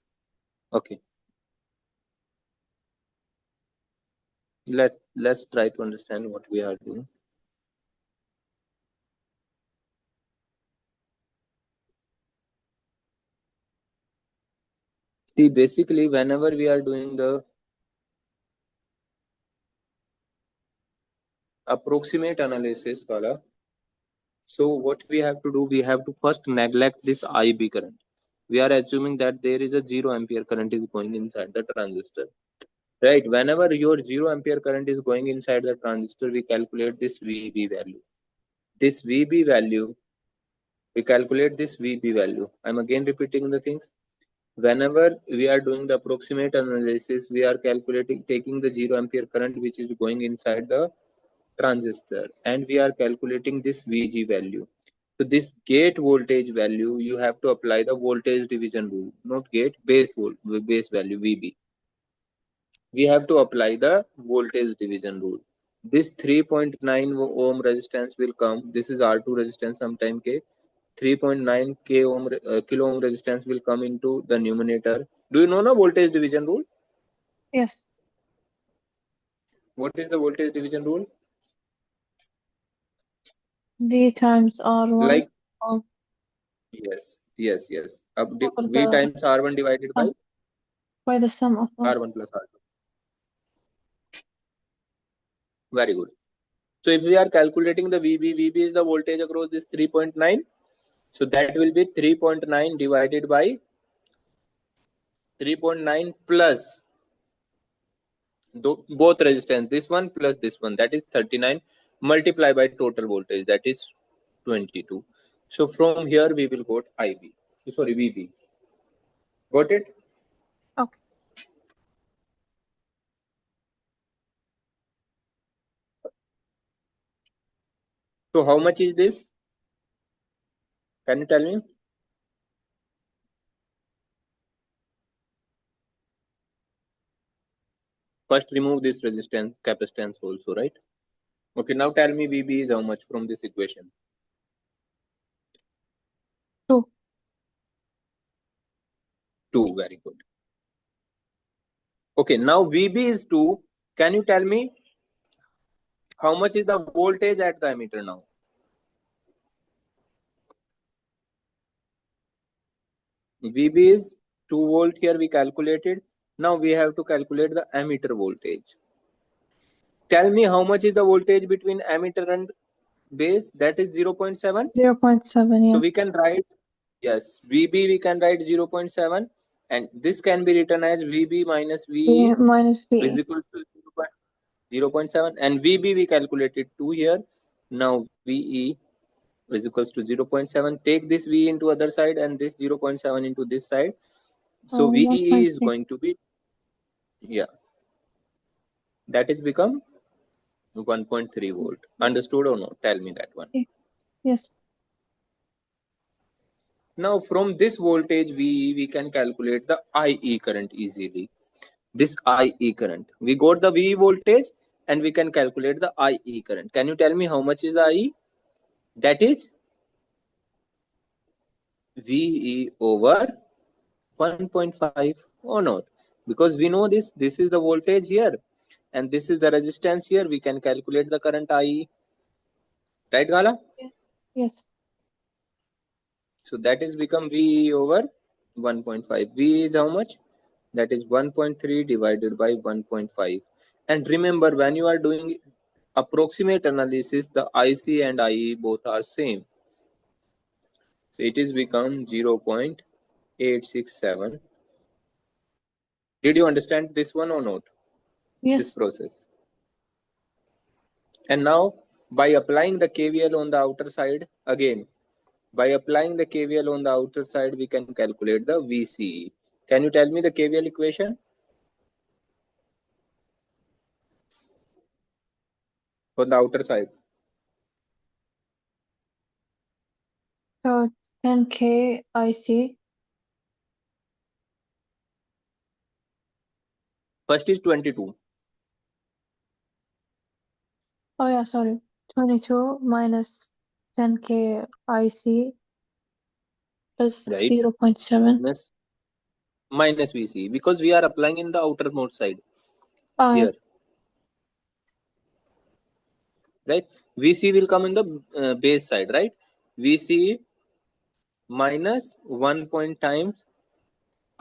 Okay. Let's try to understand what we are doing. See, basically, whenever we are doing the approximate analysis, Kala, so what we have to do, we have to first neglect this IB current. We are assuming that there is a 0 ampere current is going inside the transistor. Right, whenever your 0 ampere current is going inside the transistor, we calculate this VB value. This VB value, we calculate this VB value. I'm again repeating the things. Whenever we are doing the approximate analysis, we are calculating, taking the 0 ampere current which is going inside the transistor, and we are calculating this VG value. So this gate voltage value, you have to apply the voltage division rule, not gate, base value VB. We have to apply the voltage division rule. This 3.9 ohm resistance will come. This is R2 resistance sometime K. 3.9 kilo ohm resistance will come into the numerator. Do you know the voltage division rule? Yes. What is the voltage division rule? V times R1. Like, Or yes. V the times R1 divided by the sum of them. R1 plus R2. Very good. So if we are calculating the VB is the voltage across this 3.9. So that will be 3.9 divided by 3.9 plus both resistance, this one plus this one, that is 39, multiply by total voltage, that is 22. So from here we will got IB, sorry, VB. Got it? Okay. So how much is this? Can you tell me? First remove this resistance, capacitance also, right? Okay, now tell me VB is how much from this equation? 2. 2, very good. Okay, now VB is 2. Can you tell me how much is the voltage at the emitter now? VB is 2 volt here, we calculated. Now we have to calculate the emitter voltage. Tell me how much is the voltage between emitter and base? That is 0.7. 0.7, yeah. So we can write, yes, VB we can write 0.7, and this can be written as VB minus VE minus VE is equal to 0.7, and VB we calculated 2 here. Now VE is equals to 0.7. Take this VE into other side and this 0.7 into this side. So VE is going to be, yeah, that is become 1.3 volt. Understood or no? Tell me that one. Yes. Now from this voltage VE, we can calculate the IE current easily. This IE current. We got the VE voltage and we can calculate the IE current. Can you tell me how much is the IE? That is VE over 1.5 or not? Because we know this is the voltage here and this is the resistance here. We can calculate the current IE. Right, Gala? Yes. So that is become VE over 1.5. V is how much? That is 1.3 divided by 1.5. And remember, when you are doing approximate analysis, the IC and IE both are same. So it is become 0.867. Did you understand this one or not? Yes. This process. And now by applying the KVL on the outer side, again, by applying the KVL on the outer side, we can calculate the VCE. Can you tell me the KVL equation on the outer side? So it's 10K IC. First is 22, Oh yeah, sorry. 22 minus 10K IC plus right? 0.7. Minus VCE, because we are applying in the outermost side Oh yeah, here, right? VC will come in the base side, right? VC minus 1 point times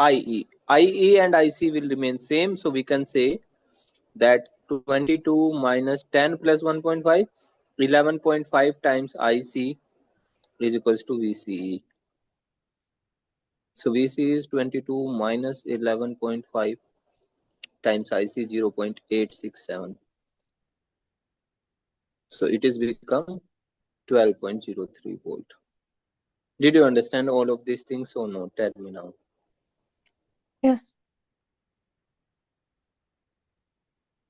IE. IE and IC will remain same, so we can say that 22 minus 10 plus 1.5, 11.5 times IC is equals to VCE. So VC is 22 minus 11.5 times IC 0.867. So it is become 12.03 volt. Did you understand all of these things or no? Tell me now. yes.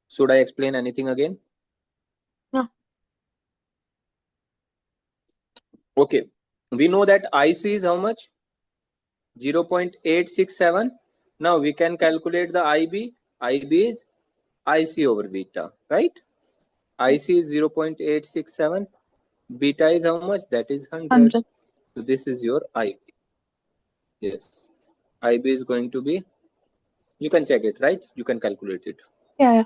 Should I explain anything again? No. Okay. We know that IC is how much? 0.867. Now we can calculate the IB. IB is IC over beta, right? IC is 0.867. Beta is how much? That is 100. 100. So this is your IB. Yes. IB is going to be, you can check it, right? You can calculate it. Yeah, yeah.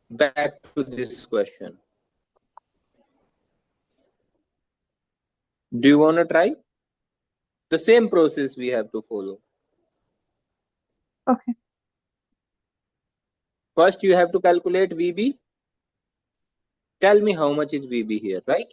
Back to this question. Do you want to try? The same process we have to follow. Okay. First, you have to calculate VB. Tell me how much is VB here, right?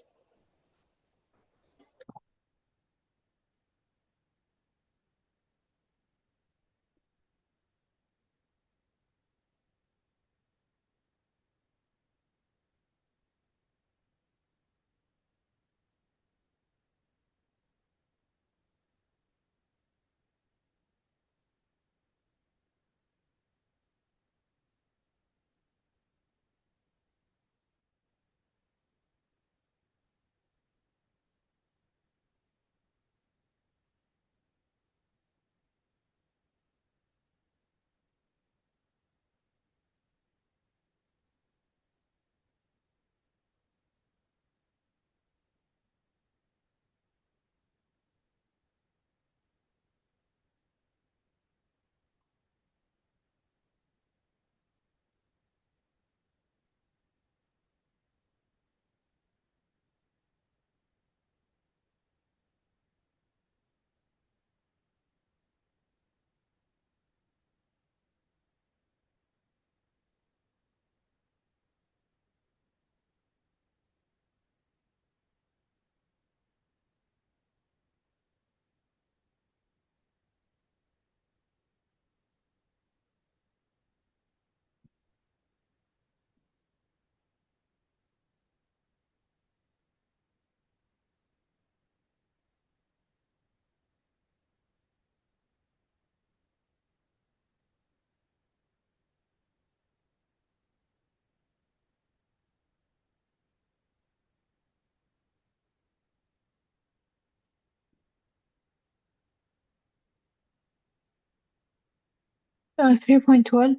So 3.12.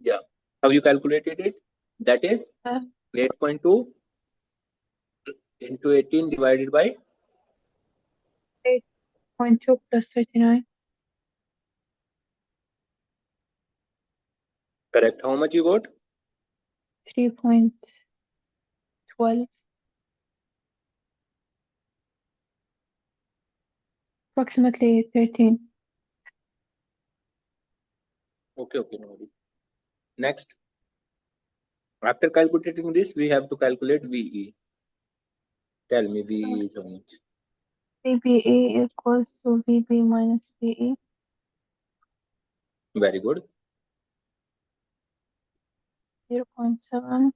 Yeah. Have you calculated it? That is 8.2 into 18 divided by, 8.2 plus 39. correct. How much you got? 3.12. Approximately 13. Okay, okay, no worry. Next, after calculating this, we have to calculate VE. Tell me VE is how much? VBE equals to VB minus VE. Very good. 0.7.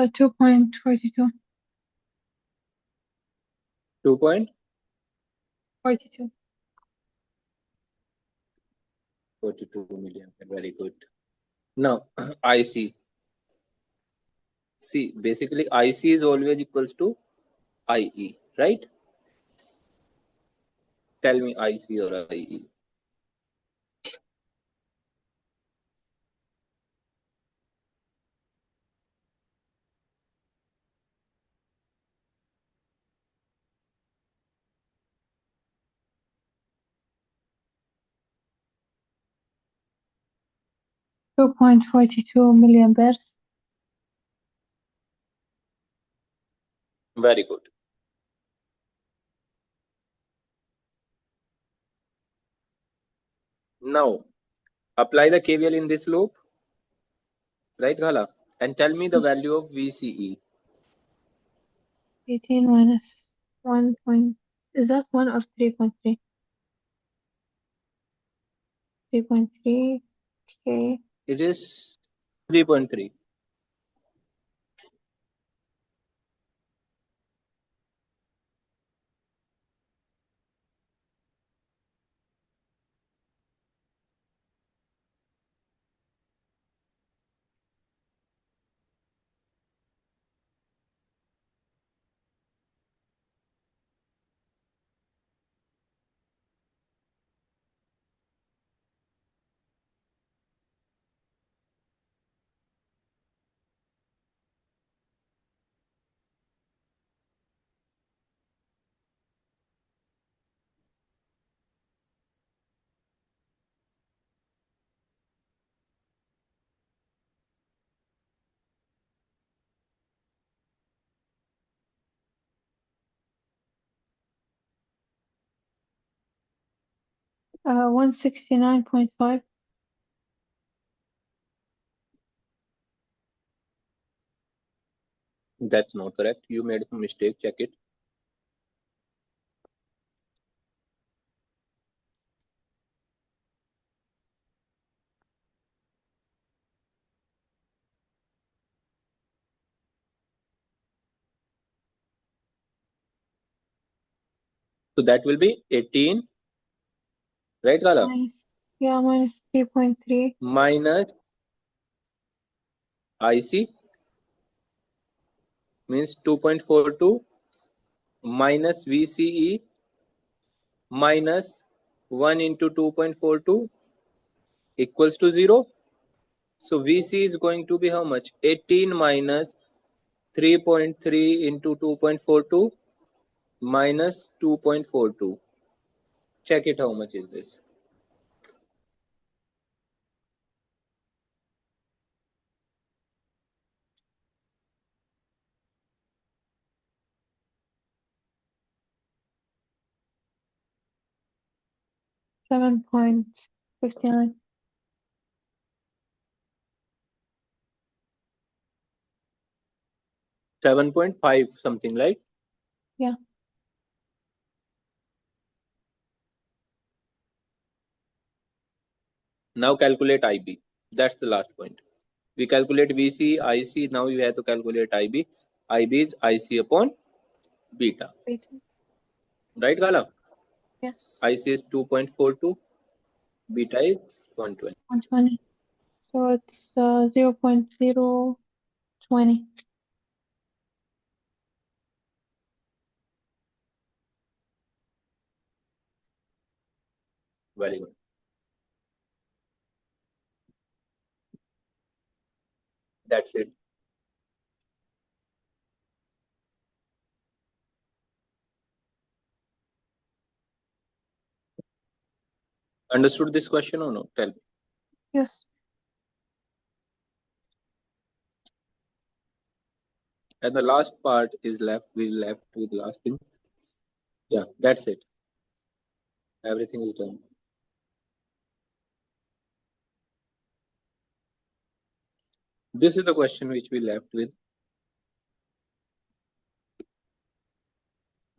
2.42. 2.42 42. million. Very good. Now, IC. See, basically IC is always equals to IE, right? Tell me IC or IE. $2.42 million. Very good. Now, apply the KVL in this loop, right, Ghala? And tell me the Yes. value of VCE. 18 minus 1 point. Is that 1 or 3.3? 3.3. Okay. It is 3.3. Uh, 169.5. That's not correct. You made a mistake. Check it. So that will be 18, right, Ghala? Minus 3.3. Minus IC means 2.42 minus VCE minus 1 into 2.42 equals to 0. So VC is going to be how much? 18 minus 3.3 into 2.42 minus 2.42. Check it, how much is this? 7.59. 7.5 something, like. Yeah. Now calculate IB. That's the last point. We calculate VC, IC. Now you have to calculate IB. IB is IC upon beta. Beta. Right, Gala? Yes. IC is 2.42. Beta is 120. 120. So it's 0.020. Very good. That's it. Understood this question or no? Tell me. Yes. And the last part is left. We left with last thing. Yeah, that's it. Everything is done. This is the question which we left with.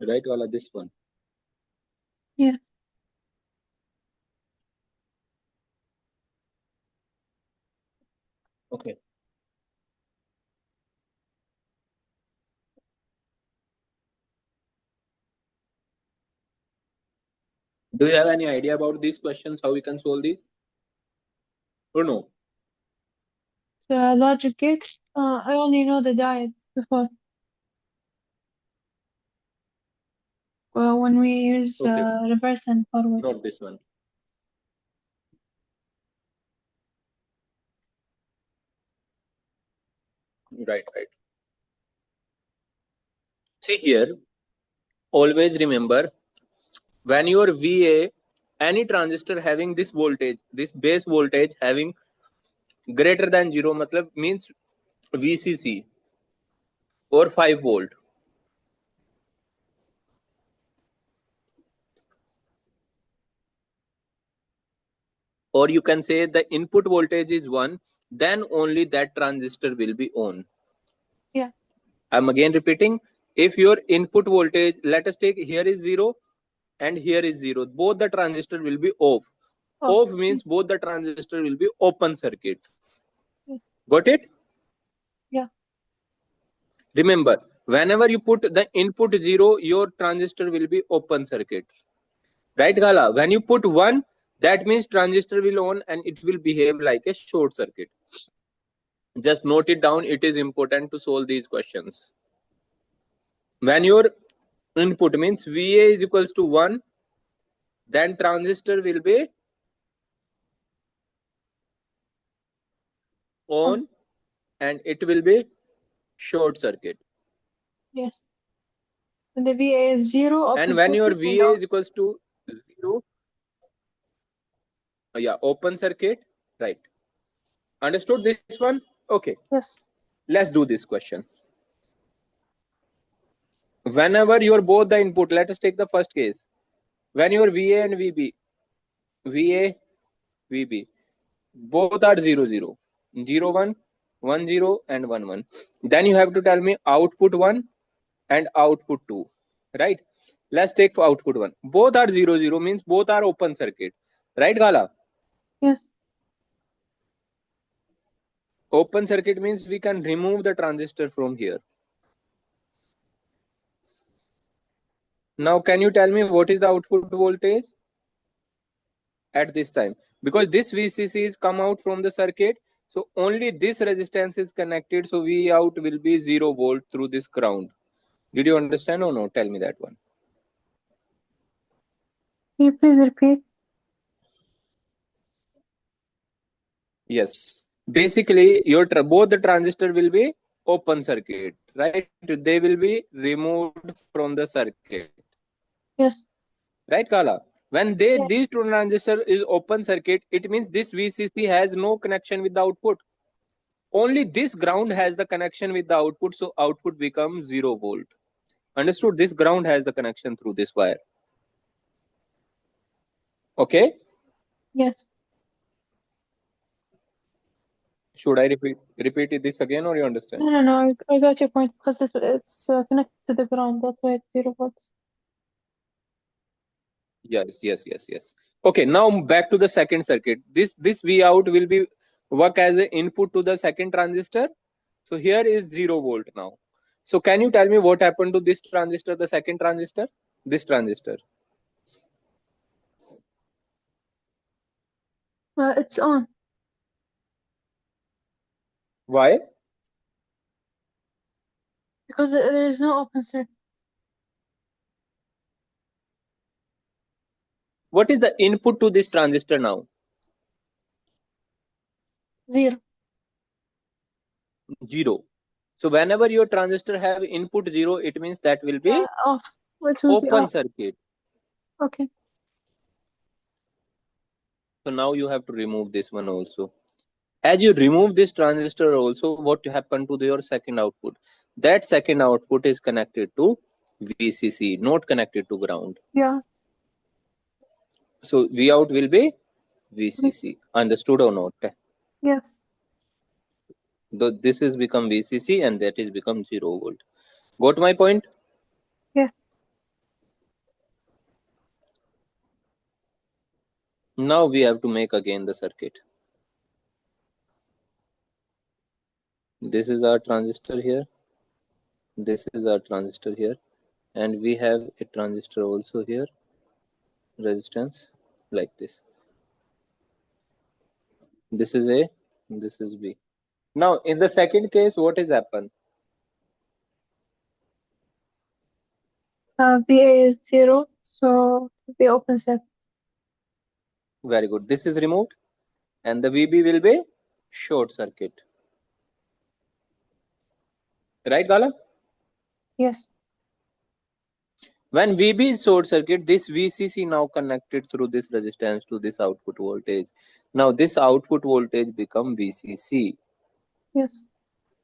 Right, Wala? This one. Yes. Okay. Do you have any idea about these questions? How we can solve these? Or no? The logic gates. I only know the diodes before. Well, when we use Okay. reverse and forward. Not this one. Right, right. See here, always remember when your VA, any transistor having this voltage, this base voltage having greater than 0, matlab means VCC or 5 volt. Or you can say the input voltage is 1, then only that transistor will be on. Yeah. I'm again repeating, if your input voltage, let us take here is 0 and here is 0, both the transistor will be off. Off means both the transistor will be open circuit. Yes. Got it? Yeah. Remember, whenever you put the input 0, your transistor will be open circuit. Right, Gala? When you put 1, that means transistor will on and it will behave like a short circuit. Just note it down. It is important to solve these questions. When your input means VA is equals to 1, then transistor will be on and it will be short circuit. Yes. When the VA is 0, open And when your circuit, and VA is equals to 0, yeah, open circuit, right. Understood this one? Okay. yes. Let's do this question. Whenever you're both the input, let us take the first case. When your VA and VA, VB, both are 0, 0, 0, 1, 1, 0, and 1, 1. Then you have to tell me output 1 and output 2, right? Let's take for output 1. Both are 0, 0 means both are open circuit, right, Gala? Yes. Open circuit means we can remove the transistor from here. Now, can you tell me what is the output voltage at this time? Because this VCC is come out from the circuit, so only this resistance is connected, so V out will be 0 volt through this ground. Did you understand or no? Tell me that one. Can you please repeat? Yes. Basically, your both the transistor will be open circuit, right? They will be removed from the circuit. Yes. Right, Kala? When these two transistor is open circuit, it means this VCC has no connection with the output. Only this ground has the connection with the output, so output becomes 0 volt. Understood? This ground has the connection through this wire. Okay? Yes. Should I repeat this again, or you understand? No. I got your point because it's connected to the ground. That's why it's 0 volts. Yes. Okay, now back to the second circuit. This V out will be work as an input to the second transistor. So here is 0 volt now. So can you tell me what happened to this transistor, the second transistor? This transistor. It's on. Why? Because there is no open circuit. What is the input to this transistor now? 0. 0. So whenever your transistor have input 0, it means that will be Off. It will be open off. circuit. Okay. So now you have to remove this one also. As you remove this transistor also, what happened to your second output? that second output is connected to VCC, not connected to ground. Yeah. So V out will be VCC. Understood or not? Yes. This is become VCC and that is become 0 volt. Got my point? Yes. Now we have to make again the circuit. This is our transistor here. This is our transistor here. And we have a transistor also here. Resistance like this. This is A. This is B. Now in the second case, what is happened? VA is 0, so the open circuit. Very good. This is removed. And the VB will be short circuit. Right, Gala? Yes. When VB is short circuit, this VCC now connected through this resistance to this output voltage. Now this output voltage become VCC. Yes.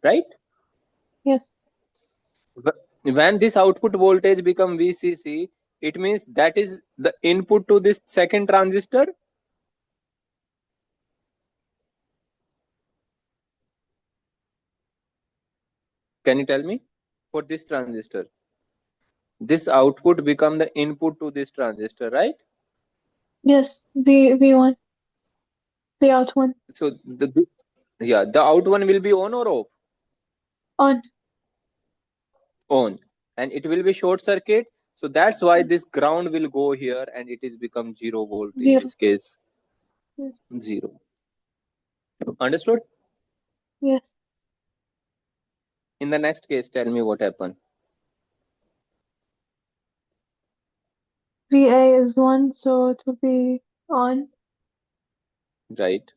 Right? Yes. When this output voltage become VCC, it means that is the input to this second transistor. Can you tell me? For this transistor, this output become the input to this transistor, right? Yes. V1. V out 1. So the out one will be on or off? On. On. And it will be short circuit. So that's why this ground will go here and it is become 0 volt in 0. this case. Yes. 0. Understood? Yes. In the next case, tell me what happened. VA is 1, so it will be on. Right.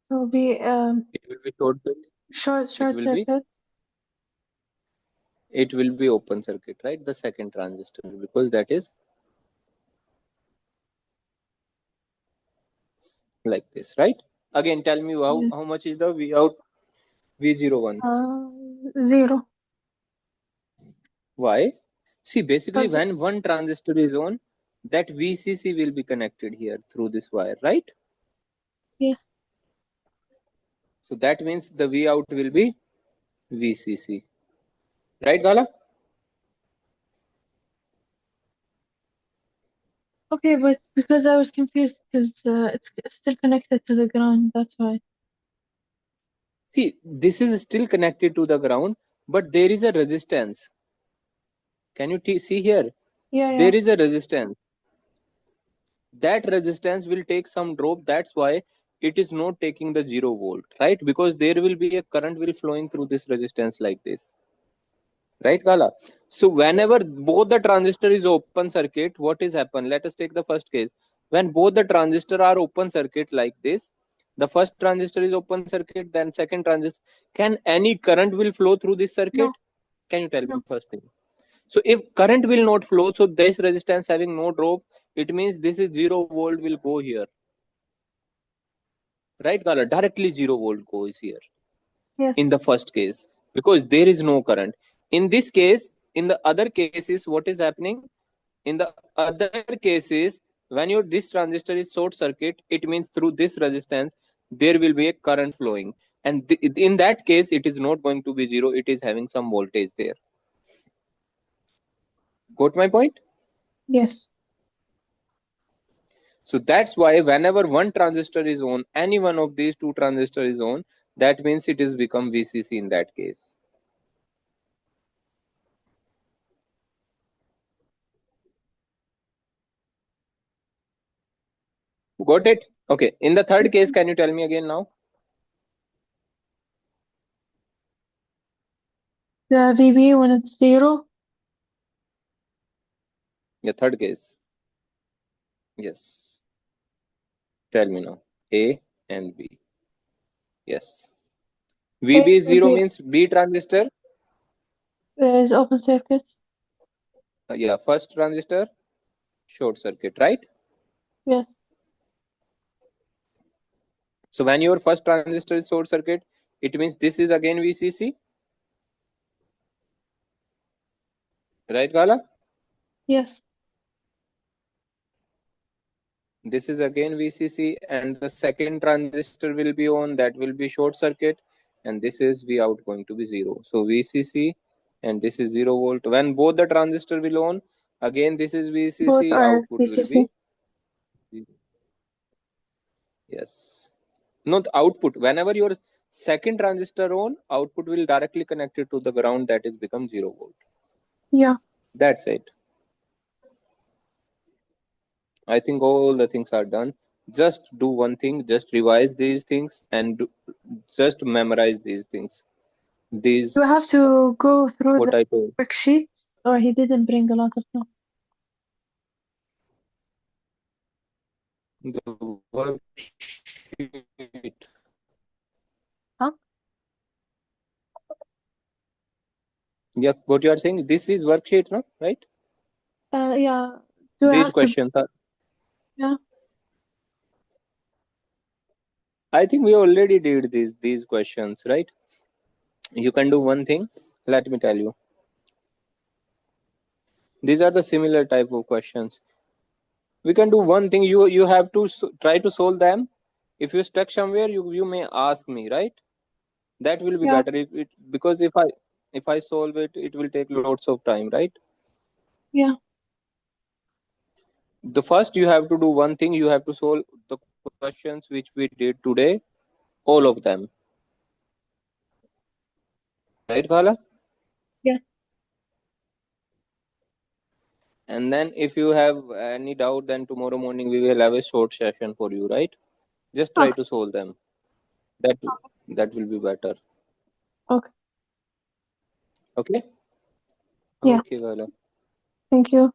It will be It will be short circuit. short circuit. It will be open circuit, right? The second transistor, because that is like this, right? Again, tell me Yes. how much is the V out V01? 0. Why? See, basically, Because, when one transistor is on, that VCC will be connected here through this wire, right? yes. So that means the V out will be VCC. Right, Gala? Okay, but because I was confused because it's still connected to the ground, that's why. See, this is still connected to the ground, but there is a resistance. Can you see here? Yeah, There is a resistance. That resistance will take some drop. That's why it is not taking the 0 volt, right? Because there will be a current will flowing through this resistance like this. Right, Gala? So whenever both the transistor is open circuit, what is happen? Let us take the first case. When both the transistor are open circuit like this, the first transistor is open circuit, then second transistor. Can any current will flow through this circuit? No, Can you tell me no. first thing? So if current will not flow, so this resistance having no drop, it means this is 0 volt will go here. Right, Gala? Directly 0 volt goes here. Yes. In the first case, because there is no current. In this case, in the other cases, what is happening? In the other cases, when your this transistor is short circuit, it means through this resistance there will be a current flowing, and in that case it is not going to be 0, it is having some voltage there. Got my point? Yes. So that's why whenever one transistor is on, any one of these two transistors is on, that means it is become VCC in that case. Got it? Okay. In the third case, can you tell me again now? The VB when it's 0. The third case. Yes. Tell me now. A and B. Yes. VB is 0 means B transistor. Is open circuit. Yeah, first transistor, short circuit, right? Yes. So when your first transistor is short circuit, It means this is again VCC, right, Gala? Yes. This is again VCC, and the second transistor will be on, that will be short circuit, and this is V out going to be 0. So VCC, and this is 0 volt. When both the transistor will on, again this is Both VCC, are output will VCC. be 0. Yes. Not output. Whenever your second transistor on, output will directly connected to the ground, that is become 0 volt. Yeah. That's it. I think all the things are done. Just do one thing, just revise these things and just memorize these things. You have These, to go through the what I told. worksheets, or he didn't bring a lot of them. The worksheet. Huh? Yeah, what you are saying, this is worksheet, no? Right? Yeah. Do I These have to? questions are, Yeah. I think we already did these questions, right? You can do one thing. Let me tell you. These are the similar type of questions. We can do one thing. You have to try to solve them. If you stuck somewhere, you may ask me, right? That will be Yeah. better. Because if I solve it, it will take lots of time, right? Yeah. The first you have to do one thing. You have to solve the questions which we did today, all of them, right, Khala? Yeah. And then if you have any doubt, then tomorrow morning we will have a short session for you, right? Just try Okay. to solve them. That that will be better. Okay. Okay. Yeah. Okay, Khala. Thank you.